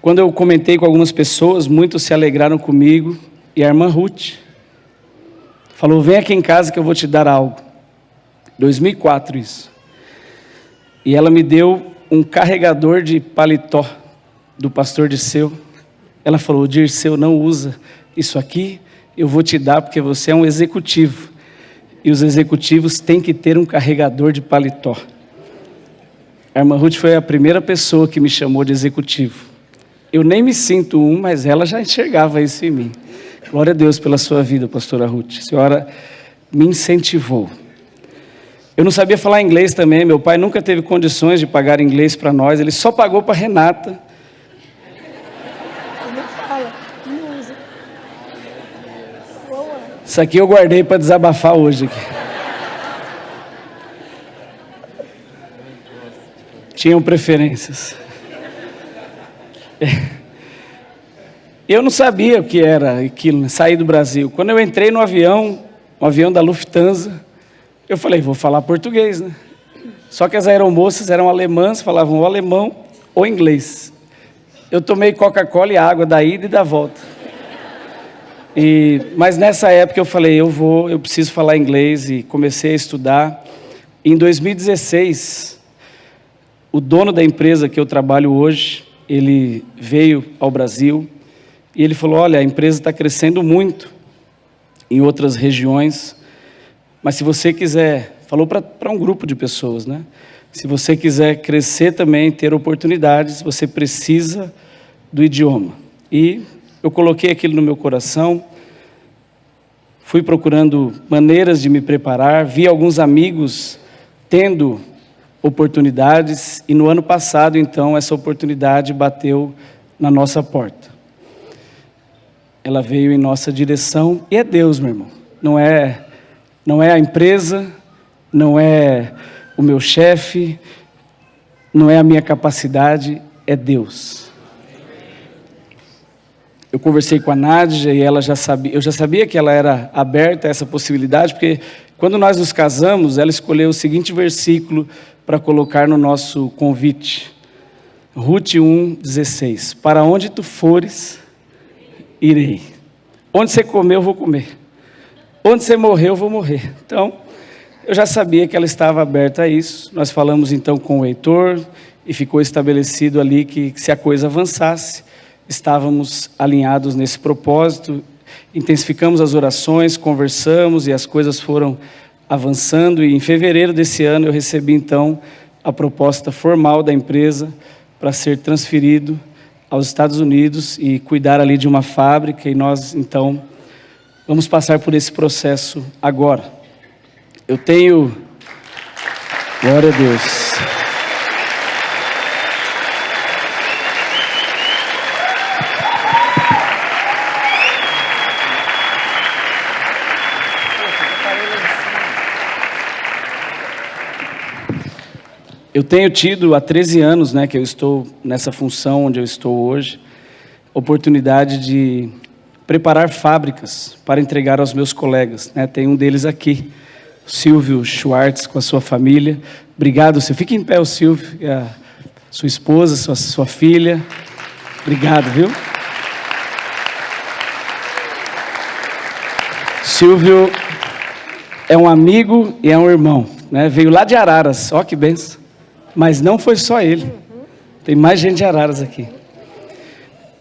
quando eu comentei com algumas pessoas, muitos se alegraram comigo. E a irmã Ruth falou, vem aqui em casa que eu vou te dar algo. 2004 isso. E ela me deu um carregador de paletó do pastor Dirceu. Ela falou, Dirceu, não usa isso aqui, eu vou te dar porque você é um executivo. E os executivos têm que ter um carregador de paletó. A irmã Ruth foi a primeira pessoa que me chamou de executivo. Eu nem me sinto mas ela já enxergava isso em mim. Glória a Deus pela sua vida, pastora Ruth. A senhora me incentivou. Eu não sabia falar inglês também, meu pai nunca teve condições de pagar inglês para nós, ele só pagou para Renata. Não fala, não usa. Isso aqui eu guardei para desabafar hoje. Tinham preferências. Eu não sabia o que era aquilo, sair do Brasil. Quando eu entrei no avião, um avião da Lufthansa, eu falei, vou falar português, né? Só que as aeromoças eram alemãs, falavam ou alemão ou inglês. Eu tomei Coca-Cola e água da ida e da volta. Mas nessa época eu falei, eu preciso falar inglês e comecei a estudar. Em 2016, o dono da empresa que eu trabalho hoje, ele veio ao Brasil e ele falou, olha, a empresa está crescendo muito em outras regiões, mas se você quiser, falou para um grupo de pessoas, né? Se você quiser crescer também, ter oportunidades, você precisa do idioma. E eu coloquei aquilo no meu coração, fui procurando maneiras de me preparar, vi alguns amigos tendo oportunidades, e no ano passado, então, essa oportunidade bateu na nossa porta. Ela veio em nossa direção, e é Deus, meu irmão. Não é a empresa, não é o meu chefe, não é a minha capacidade, é Deus. Eu conversei com a Nádia e ela já sabia, eu já sabia que ela era aberta a essa possibilidade, porque quando nós nos casamos, ela escolheu o seguinte versículo para colocar no nosso convite. Ruth 1,16. Para onde tu fores, irei. Onde você comer, eu vou comer. Onde você morrer, eu vou morrer. Então, eu já sabia que ela estava aberta a isso. Nós falamos então com o Heitor e ficou estabelecido ali que se a coisa avançasse, estávamos alinhados nesse propósito. Intensificamos as orações, conversamos e as coisas foram avançando. E em fevereiro desse ano eu recebi então a proposta formal da empresa para ser transferido aos Estados Unidos e cuidar ali de uma fábrica. E nós então vamos passar por esse processo agora. Eu tenho... Glória a Deus. Eu tenho tido há 13 anos, que eu estou nessa função onde eu estou hoje, oportunidade de preparar fábricas para entregar aos meus colegas. Tem um deles aqui, o Silvio Schwartz, com a sua família. Obrigado, Silvio. Fique em pé, o Silvio, e a sua esposa, sua filha. Obrigado, viu? Silvio é um amigo e é um irmão, Veio lá de Araras, ó que benção. Mas não foi só ele. Tem mais gente de Araras aqui.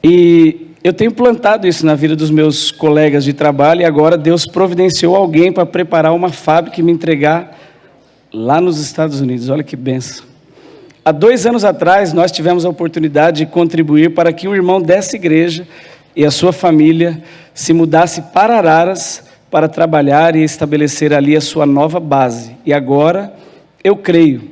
E eu tenho plantado isso na vida dos meus colegas de trabalho e agora Deus providenciou alguém para preparar uma fábrica e me entregar lá nos Estados Unidos. Olha que benção. Há 2 anos atrás, nós tivemos a oportunidade de contribuir para que um irmão dessa igreja e a sua família se mudasse para Araras para trabalhar e estabelecer ali a sua nova base. E agora, eu creio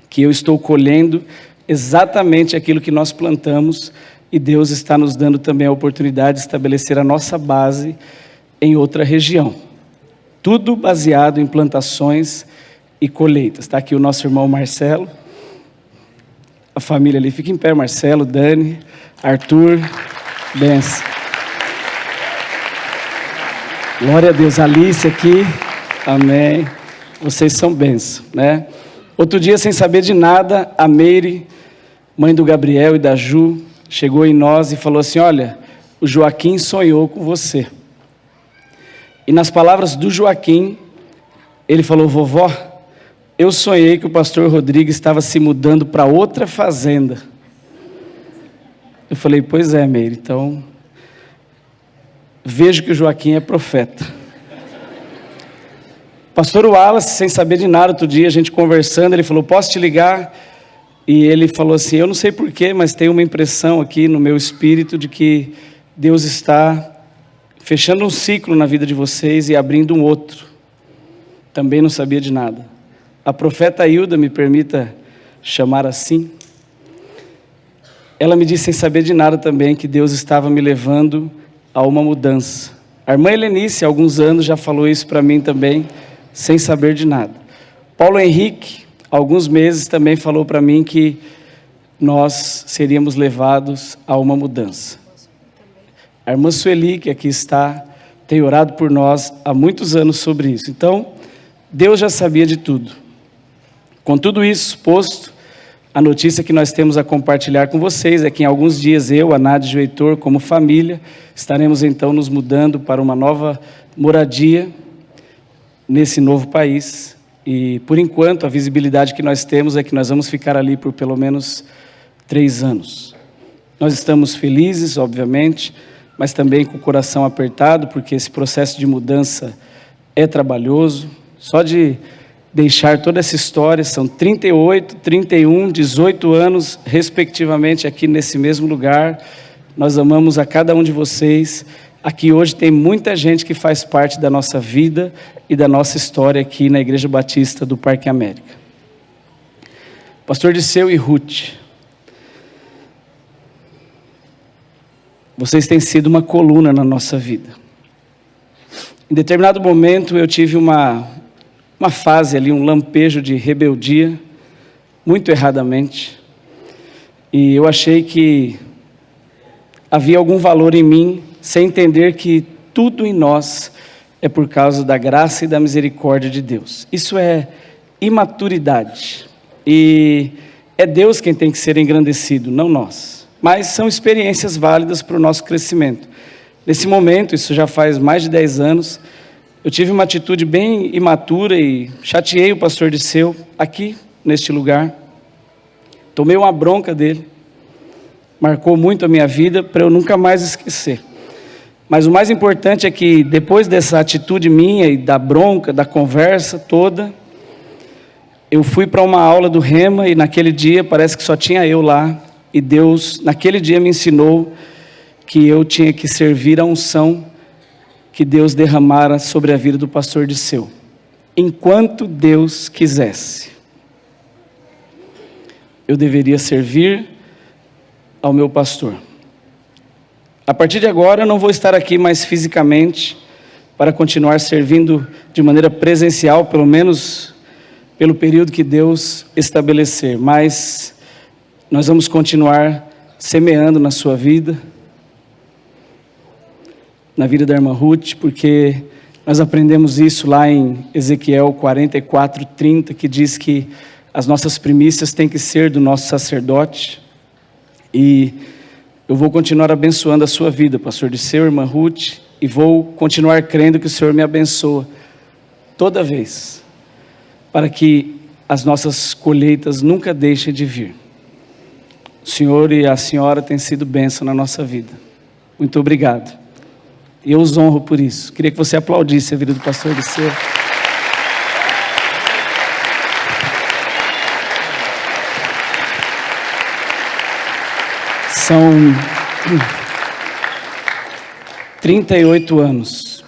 que eu estou colhendo exatamente aquilo que nós plantamos e Deus está nos dando também a oportunidade de estabelecer a nossa base em outra região. Tudo baseado em plantações e colheitas. Está aqui o nosso irmão Marcelo, a família ali, fica em pé, Marcelo, Dani, Arthur, benção. Glória a Deus, Alice aqui, amém. Vocês são bênçãos, Outro dia, sem saber de nada, a Meire, mãe do Gabriel e da Ju, chegou em nós e falou assim: olha, o Joaquim sonhou com você. E nas palavras do Joaquim, ele falou: vovó, eu sonhei que o pastor Rodrigo estava se mudando para outra fazenda. Eu falei: pois é, Meire, então vejo que o Joaquim é profeta. Pastor Wallace, sem saber de nada, outro dia a gente conversando, ele falou: posso te ligar? E ele falou assim: eu não sei porquê, mas tem uma impressão aqui no meu espírito de que Deus está fechando um ciclo na vida de vocês e abrindo um outro. Também não sabia de nada. A profeta Hilda, me permita chamar assim, ela me disse sem saber de nada também que Deus estava me levando a uma mudança. A irmã Helenice, há alguns anos, já falou isso para mim também, sem saber de nada. Paulo Henrique, há alguns meses, também falou para mim que nós seríamos levados a uma mudança. A irmã Sueli, que aqui está, tem orado por nós há muitos anos sobre isso. Então, Deus já sabia de tudo. Com tudo isso posto, a notícia que nós temos a compartilhar com vocês é que em alguns dias eu, a Nádia e o Heitor, como família, estaremos então nos mudando para uma nova moradia nesse novo país. E por enquanto a visibilidade que nós temos é que nós vamos ficar ali por pelo menos 3 anos. Nós estamos felizes, obviamente, mas também com o coração apertado, porque esse processo de mudança é trabalhoso. Só de deixar toda essa história, são 38, 31, 18 anos, respectivamente, aqui nesse mesmo lugar. Nós amamos a cada um de vocês. Aqui hoje tem muita gente que faz parte da nossa vida e da nossa história aqui na Igreja Batista do Parque América. Pastor Disseu e Ruth, vocês têm sido uma coluna na nossa vida. Em determinado momento eu tive uma fase ali, um lampejo de rebeldia, muito erradamente, e eu achei que havia algum valor em mim, sem entender que tudo em nós é por causa da graça e da misericórdia de Deus. Isso é imaturidade, e é Deus quem tem que ser engrandecido, não nós, mas são experiências válidas para o nosso crescimento. Nesse momento, isso já faz mais de 10 anos, eu tive uma atitude bem imatura e chateei o pastor Disseu aqui, neste lugar. Tomei uma bronca dele, marcou muito a minha vida para eu nunca mais esquecer. Mas o mais importante é que depois dessa atitude minha e da bronca, da conversa toda, eu fui para uma aula do Rema e naquele dia parece que só tinha eu lá. E Deus, naquele dia, me ensinou que eu tinha que servir a unção que Deus derramara sobre a vida do pastor Disseu, enquanto Deus quisesse. Eu deveria servir ao meu pastor. A partir de agora eu não vou estar aqui mais fisicamente para continuar servindo de maneira presencial, pelo menos pelo período que Deus estabelecer, mas nós vamos continuar semeando na sua vida, na vida da irmã Ruth, porque nós aprendemos isso lá em Ezequiel 44:30, que diz que as nossas primícias têm que ser do nosso sacerdote. E eu vou continuar abençoando a sua vida, pastor Disseu, irmã Ruth, e vou continuar crendo que o Senhor me abençoa toda vez, para que as nossas colheitas nunca deixem de vir. O Senhor e a senhora têm sido bênção na nossa vida. Muito obrigado. E eu os honro por isso. Queria que você aplaudisse a vida do pastor Disseu. São 38 anos.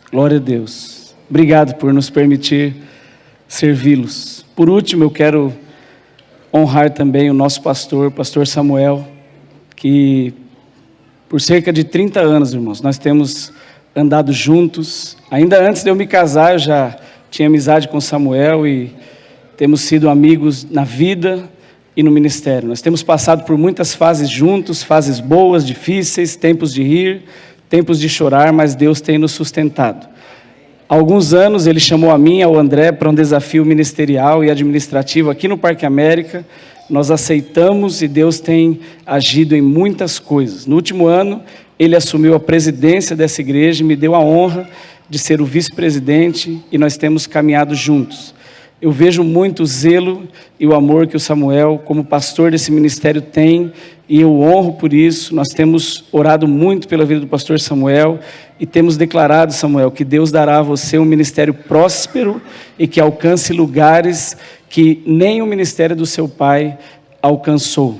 Glória a Deus. Obrigado por nos permitir servi-los. Por último, eu quero honrar também o nosso pastor, pastor Samuel, que por cerca de 30 anos, irmãos, nós temos andado juntos. Ainda antes de eu me casar, eu já tinha amizade com Samuel e temos sido amigos na vida e no ministério. Nós temos passado por muitas fases juntos, fases boas, difíceis, tempos de rir, tempos de chorar, mas Deus tem nos sustentado. Há alguns anos ele chamou a mim e ao André para um desafio ministerial e administrativo aqui no Parque América. Nós aceitamos e Deus tem agido em muitas coisas. No último ano, ele assumiu a presidência dessa igreja e me deu a honra de ser o vice-presidente e nós temos caminhado juntos. Eu vejo muito o zelo e o amor que o Samuel, como pastor desse ministério, tem, e eu honro por isso. Nós temos orado muito pela vida do pastor Samuel e temos declarado, Samuel, que Deus dará a você um ministério próspero e que alcance lugares que nem o ministério do seu pai alcançou.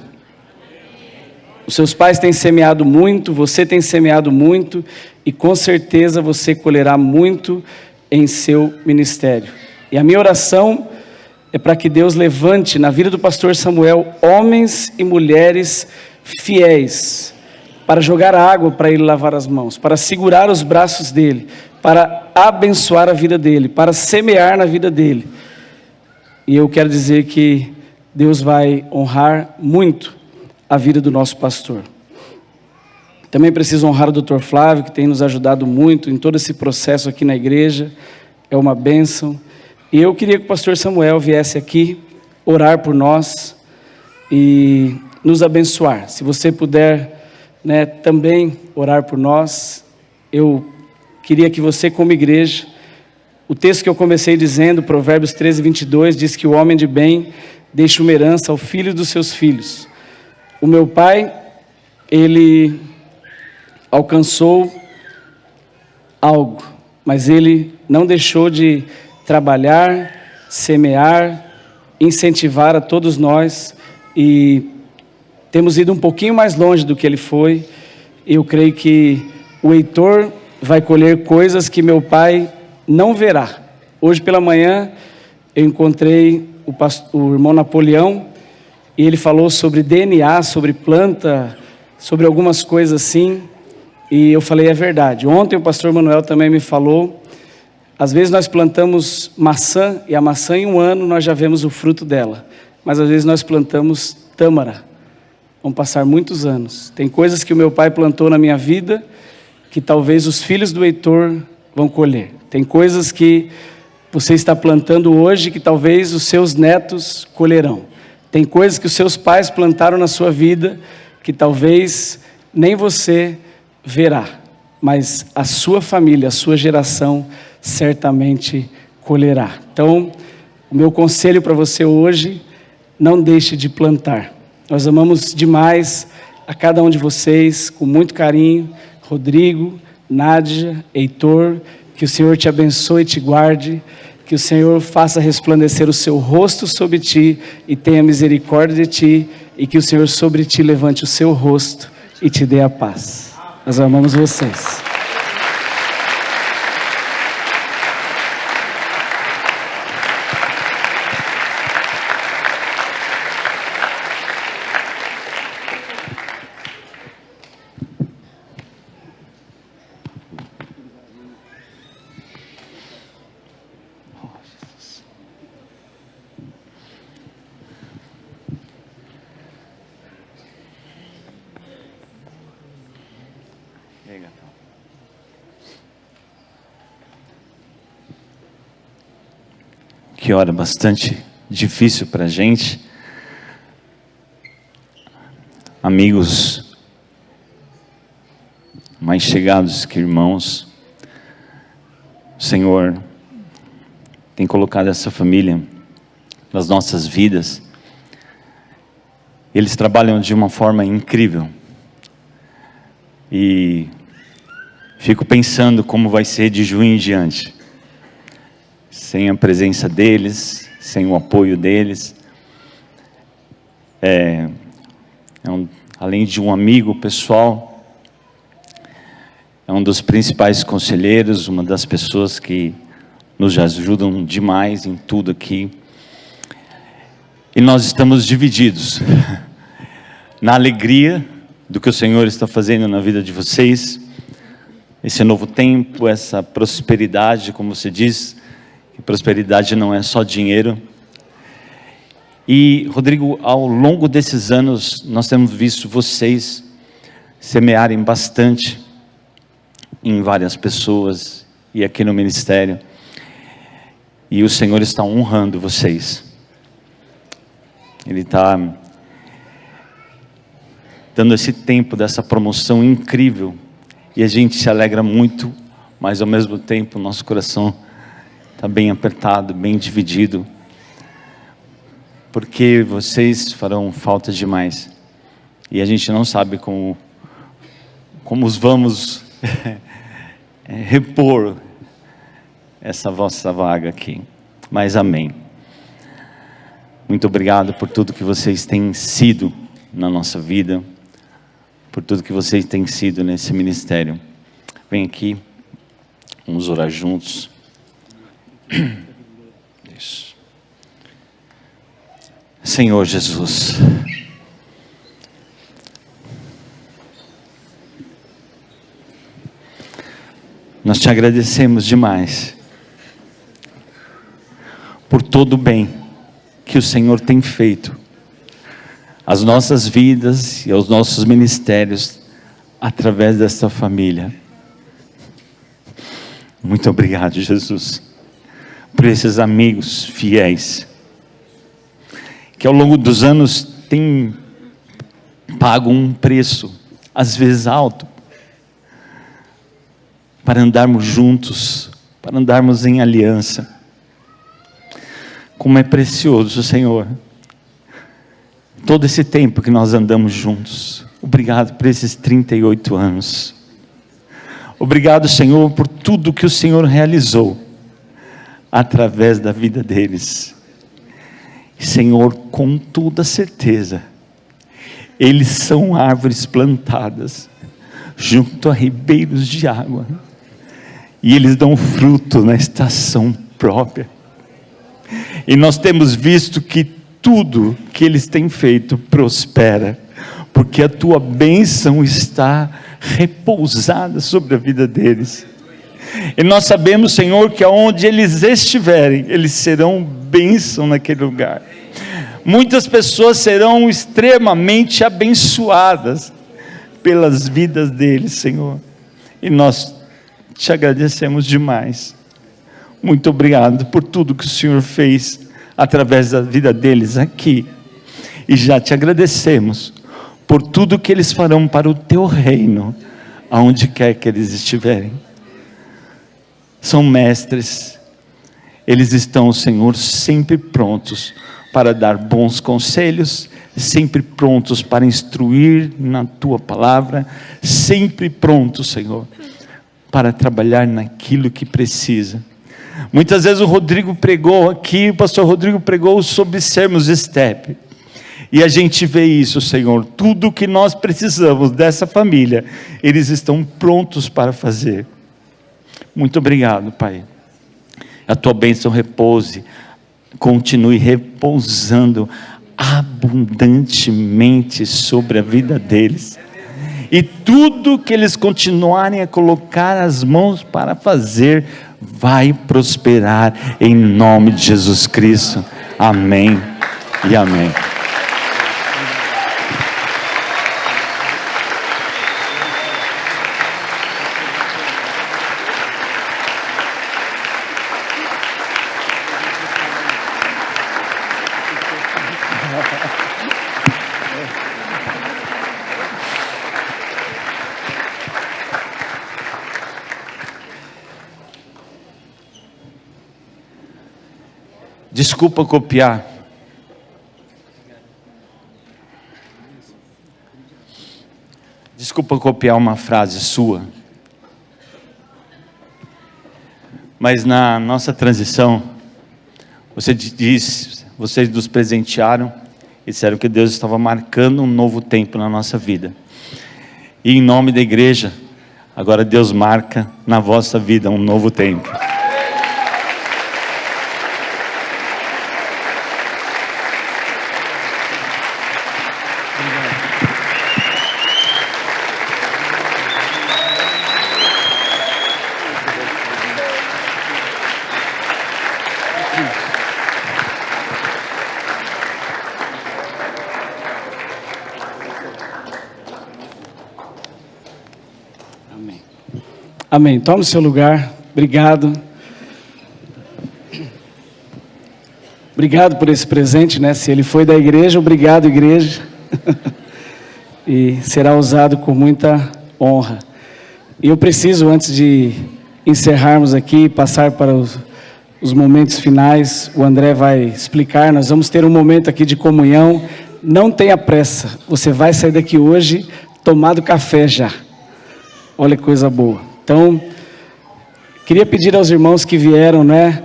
Os seus pais têm semeado muito, você tem semeado muito, e com certeza você colherá muito em seu ministério. E a minha oração é para que Deus levante na vida do pastor Samuel homens e mulheres fiéis, para jogar água para ele lavar as mãos, para segurar os braços dele, para abençoar a vida dele, para semear na vida dele. E eu quero dizer que Deus vai honrar muito a vida do nosso pastor. Também preciso honrar o Dr. Flávio, que tem nos ajudado muito em todo esse processo aqui na igreja. É uma bênção. E eu queria que o pastor Samuel viesse aqui orar por nós e nos abençoar. Se você puder, também orar por nós, eu queria que você, como igreja, o texto que eu comecei dizendo, Provérbios 13:22, diz que o homem de bem deixa uma herança ao filho dos seus filhos. O meu pai, ele alcançou algo, mas ele não deixou de trabalhar, semear, incentivar a todos nós, e temos ido um pouquinho mais longe do que ele foi. Eu creio que o Heitor vai colher coisas que meu pai não verá. Hoje pela manhã eu encontrei o irmão Napoleão e ele falou sobre DNA, sobre planta, sobre algumas coisas assim, e eu falei, é verdade. Ontem o pastor Manuel também me falou, às vezes nós plantamos maçã e a maçã em um ano nós já vemos o fruto dela, mas às vezes nós plantamos tâmara, vão passar muitos anos. Tem coisas que o meu pai plantou na minha vida que talvez os filhos do Heitor vão colher. Tem coisas que você está plantando hoje que talvez os seus netos colherão. Tem coisas que os seus pais plantaram na sua vida que talvez nem você verá, mas a sua família, a sua geração certamente colherá. Então, o meu conselho para você hoje, não deixe de plantar. Nós amamos demais a cada um de vocês, com muito carinho. Rodrigo, Nádia, Heitor, que o Senhor te abençoe e te guarde, que o Senhor faça resplandecer o seu rosto sobre ti e tenha misericórdia de ti, e que o Senhor sobre ti levante o seu rosto e te dê a paz. Nós amamos vocês. que hora bastante difícil para a gente. Amigos mais chegados que irmãos, o Senhor tem colocado essa família nas nossas vidas. Eles trabalham de uma forma incrível. E fico pensando como vai ser de junho em diante. Sem a presença deles, sem o apoio deles. Além de um amigo pessoal, é um dos principais conselheiros, uma das pessoas que nos ajudam demais em tudo aqui. E nós estamos divididos na alegria do que o Senhor está fazendo na vida de vocês, esse novo tempo, essa prosperidade, como você diz, que prosperidade não é só dinheiro. E, Rodrigo, ao longo desses anos, nós temos visto vocês semearem bastante em várias pessoas e aqui no ministério. E o Senhor está honrando vocês. Ele está dando esse tempo dessa promoção incrível. E a gente se alegra muito, mas ao mesmo tempo nosso coração está bem apertado, bem dividido. Porque vocês farão falta demais. E a gente não sabe como os vamos repor essa vossa vaga aqui. Mas amém. Muito obrigado por tudo que vocês têm sido na nossa vida, por tudo que vocês têm sido nesse ministério. Vem aqui, vamos orar juntos. Isso. Senhor Jesus, nós te agradecemos demais por todo o bem que o Senhor tem feito às nossas vidas e aos nossos ministérios através desta família. Muito obrigado, Jesus, por esses amigos fiéis que ao longo dos anos têm pago um preço, às vezes alto, para andarmos juntos, para andarmos em aliança. Como é precioso, Senhor, todo esse tempo que nós andamos juntos. Obrigado por esses 38 anos. Obrigado, Senhor, por tudo que o Senhor realizou através da vida deles. Senhor, com toda certeza, eles são árvores plantadas junto a ribeiros de água, e eles dão fruto na estação própria. E nós temos visto que tudo que eles têm feito prospera, porque a tua bênção está repousada sobre a vida deles. E nós sabemos, Senhor, que aonde eles estiverem, eles serão bênção naquele lugar. Muitas pessoas serão extremamente abençoadas pelas vidas deles, Senhor. E nós te agradecemos demais. Muito obrigado por tudo que o Senhor fez através da vida deles aqui. E já te agradecemos por tudo que eles farão para o teu reino, aonde quer que eles estiverem. São mestres, eles estão, Senhor, sempre prontos para dar bons conselhos, sempre prontos para instruir na tua palavra, sempre prontos, Senhor, para trabalhar naquilo que precisa. Muitas vezes o Rodrigo pregou aqui, o pastor Rodrigo pregou sobre sermos step, e a gente vê isso, Senhor, tudo que nós precisamos dessa família, eles estão prontos para fazer. Muito obrigado, Pai. A tua bênção repouse, continue repousando abundantemente sobre a vida deles. E tudo que eles continuarem a colocar as mãos para fazer, vai prosperar em nome de Jesus Cristo. Amém e amém. Desculpa copiar. Desculpa copiar uma frase sua. Mas na nossa transição, vocês nos presentearam e disseram que Deus estava marcando um novo tempo na nossa vida. E em nome da igreja, agora Deus marca na vossa vida um novo tempo. Amém. Tome o seu lugar. Obrigado. Obrigado por esse presente, né? Se ele foi da igreja, obrigado, igreja. E será usado com muita honra. E eu preciso, antes de encerrarmos aqui, passar para os momentos finais, o André vai explicar. Nós vamos ter um momento aqui de comunhão. Não tenha pressa. Você vai sair daqui hoje tomado café já. Olha que coisa boa. Então, queria pedir aos irmãos que vieram, né?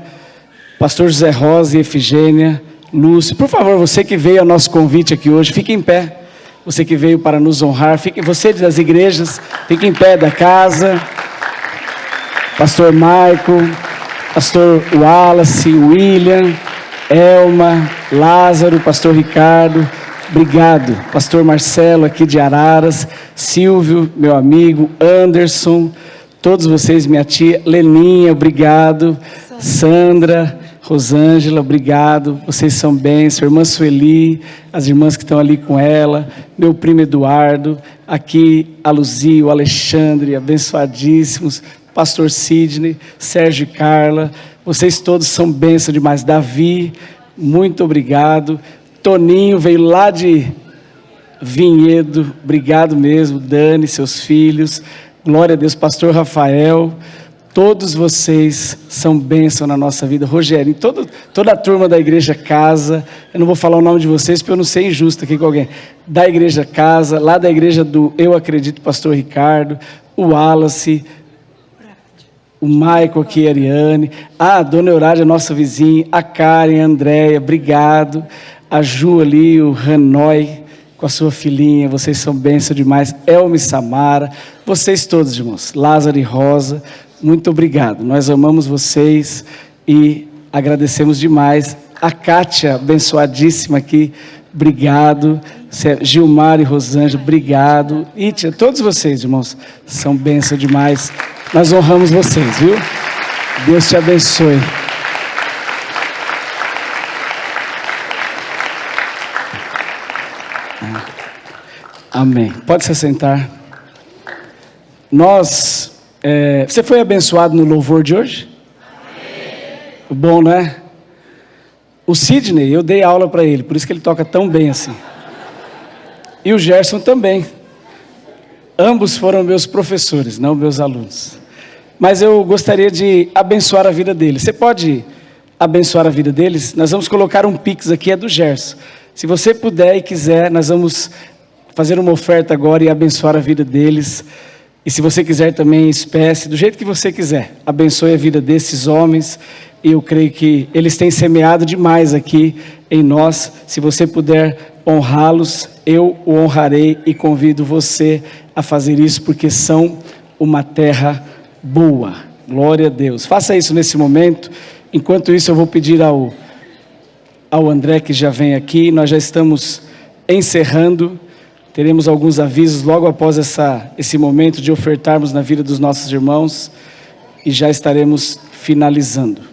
Pastor José Rosa e Efigênia, Lúcio, por favor, você que veio ao nosso convite aqui hoje, fique em pé. Você que veio para nos honrar, você das igrejas, fique em pé da casa. Pastor Michael, Pastor Wallace, William, Elma, Lázaro, Pastor Ricardo, obrigado. Pastor Marcelo aqui de Araras, Silvio, meu amigo, Anderson, todos vocês, minha tia, Leninha, obrigado. Sandra, Rosângela, obrigado. Vocês são bênçãos. Irmã Sueli, as irmãs que estão ali com ela, meu primo Eduardo, aqui a Luzia, o Alexandre, abençoadíssimos. Pastor Sidney, Sérgio e Carla, vocês todos são bênçãos demais. Davi, muito obrigado. Toninho veio lá de Vinhedo, obrigado mesmo. Dani, seus filhos. Glória a Deus, pastor Rafael, todos vocês são bênção na nossa vida. Rogério, toda a turma da Igreja Casa, eu não vou falar o nome de vocês porque eu não sei injusto aqui com alguém, da Igreja Casa, lá da igreja do Eu Acredito, pastor Ricardo, o Wallace, o Michael aqui, a Ariane, a Dona Eurádia, nossa vizinha, a Karen, a Andréia, obrigado, a Ju ali, o Hanoi, com a sua filhinha, vocês são bênção demais. Elma e Samara, vocês todos, irmãos, Lázaro e Rosa, muito obrigado. Nós amamos vocês e agradecemos demais. A Kátia, abençoadíssima aqui, obrigado. Gilmar e Rosângela, obrigado. Itia, todos vocês, irmãos, são bênção demais. Nós honramos vocês, viu? Deus te abençoe. Amém. Pode se sentar. Você foi abençoado no louvor de hoje? Amém. Bom, né? O Sidney, eu dei aula para ele, por isso que ele toca tão bem assim. E o Gerson também. Ambos foram meus professores, não meus alunos. Mas eu gostaria de abençoar a vida deles. Você pode abençoar a vida deles? Nós vamos colocar um Pix aqui, é do Gerson. Se você puder e quiser, nós vamos fazer uma oferta agora e abençoar a vida deles. E se você quiser também, espécie, do jeito que você quiser, abençoe a vida desses homens. E eu creio que eles têm semeado demais aqui em nós. Se você puder honrá-los, eu o honrarei e convido você a fazer isso, porque são uma terra boa. Glória a Deus. Faça isso nesse momento. Enquanto isso, eu vou pedir ao André que já vem aqui. Nós já estamos encerrando. Teremos alguns avisos logo após esse momento de ofertarmos na vida dos nossos irmãos e já estaremos finalizando.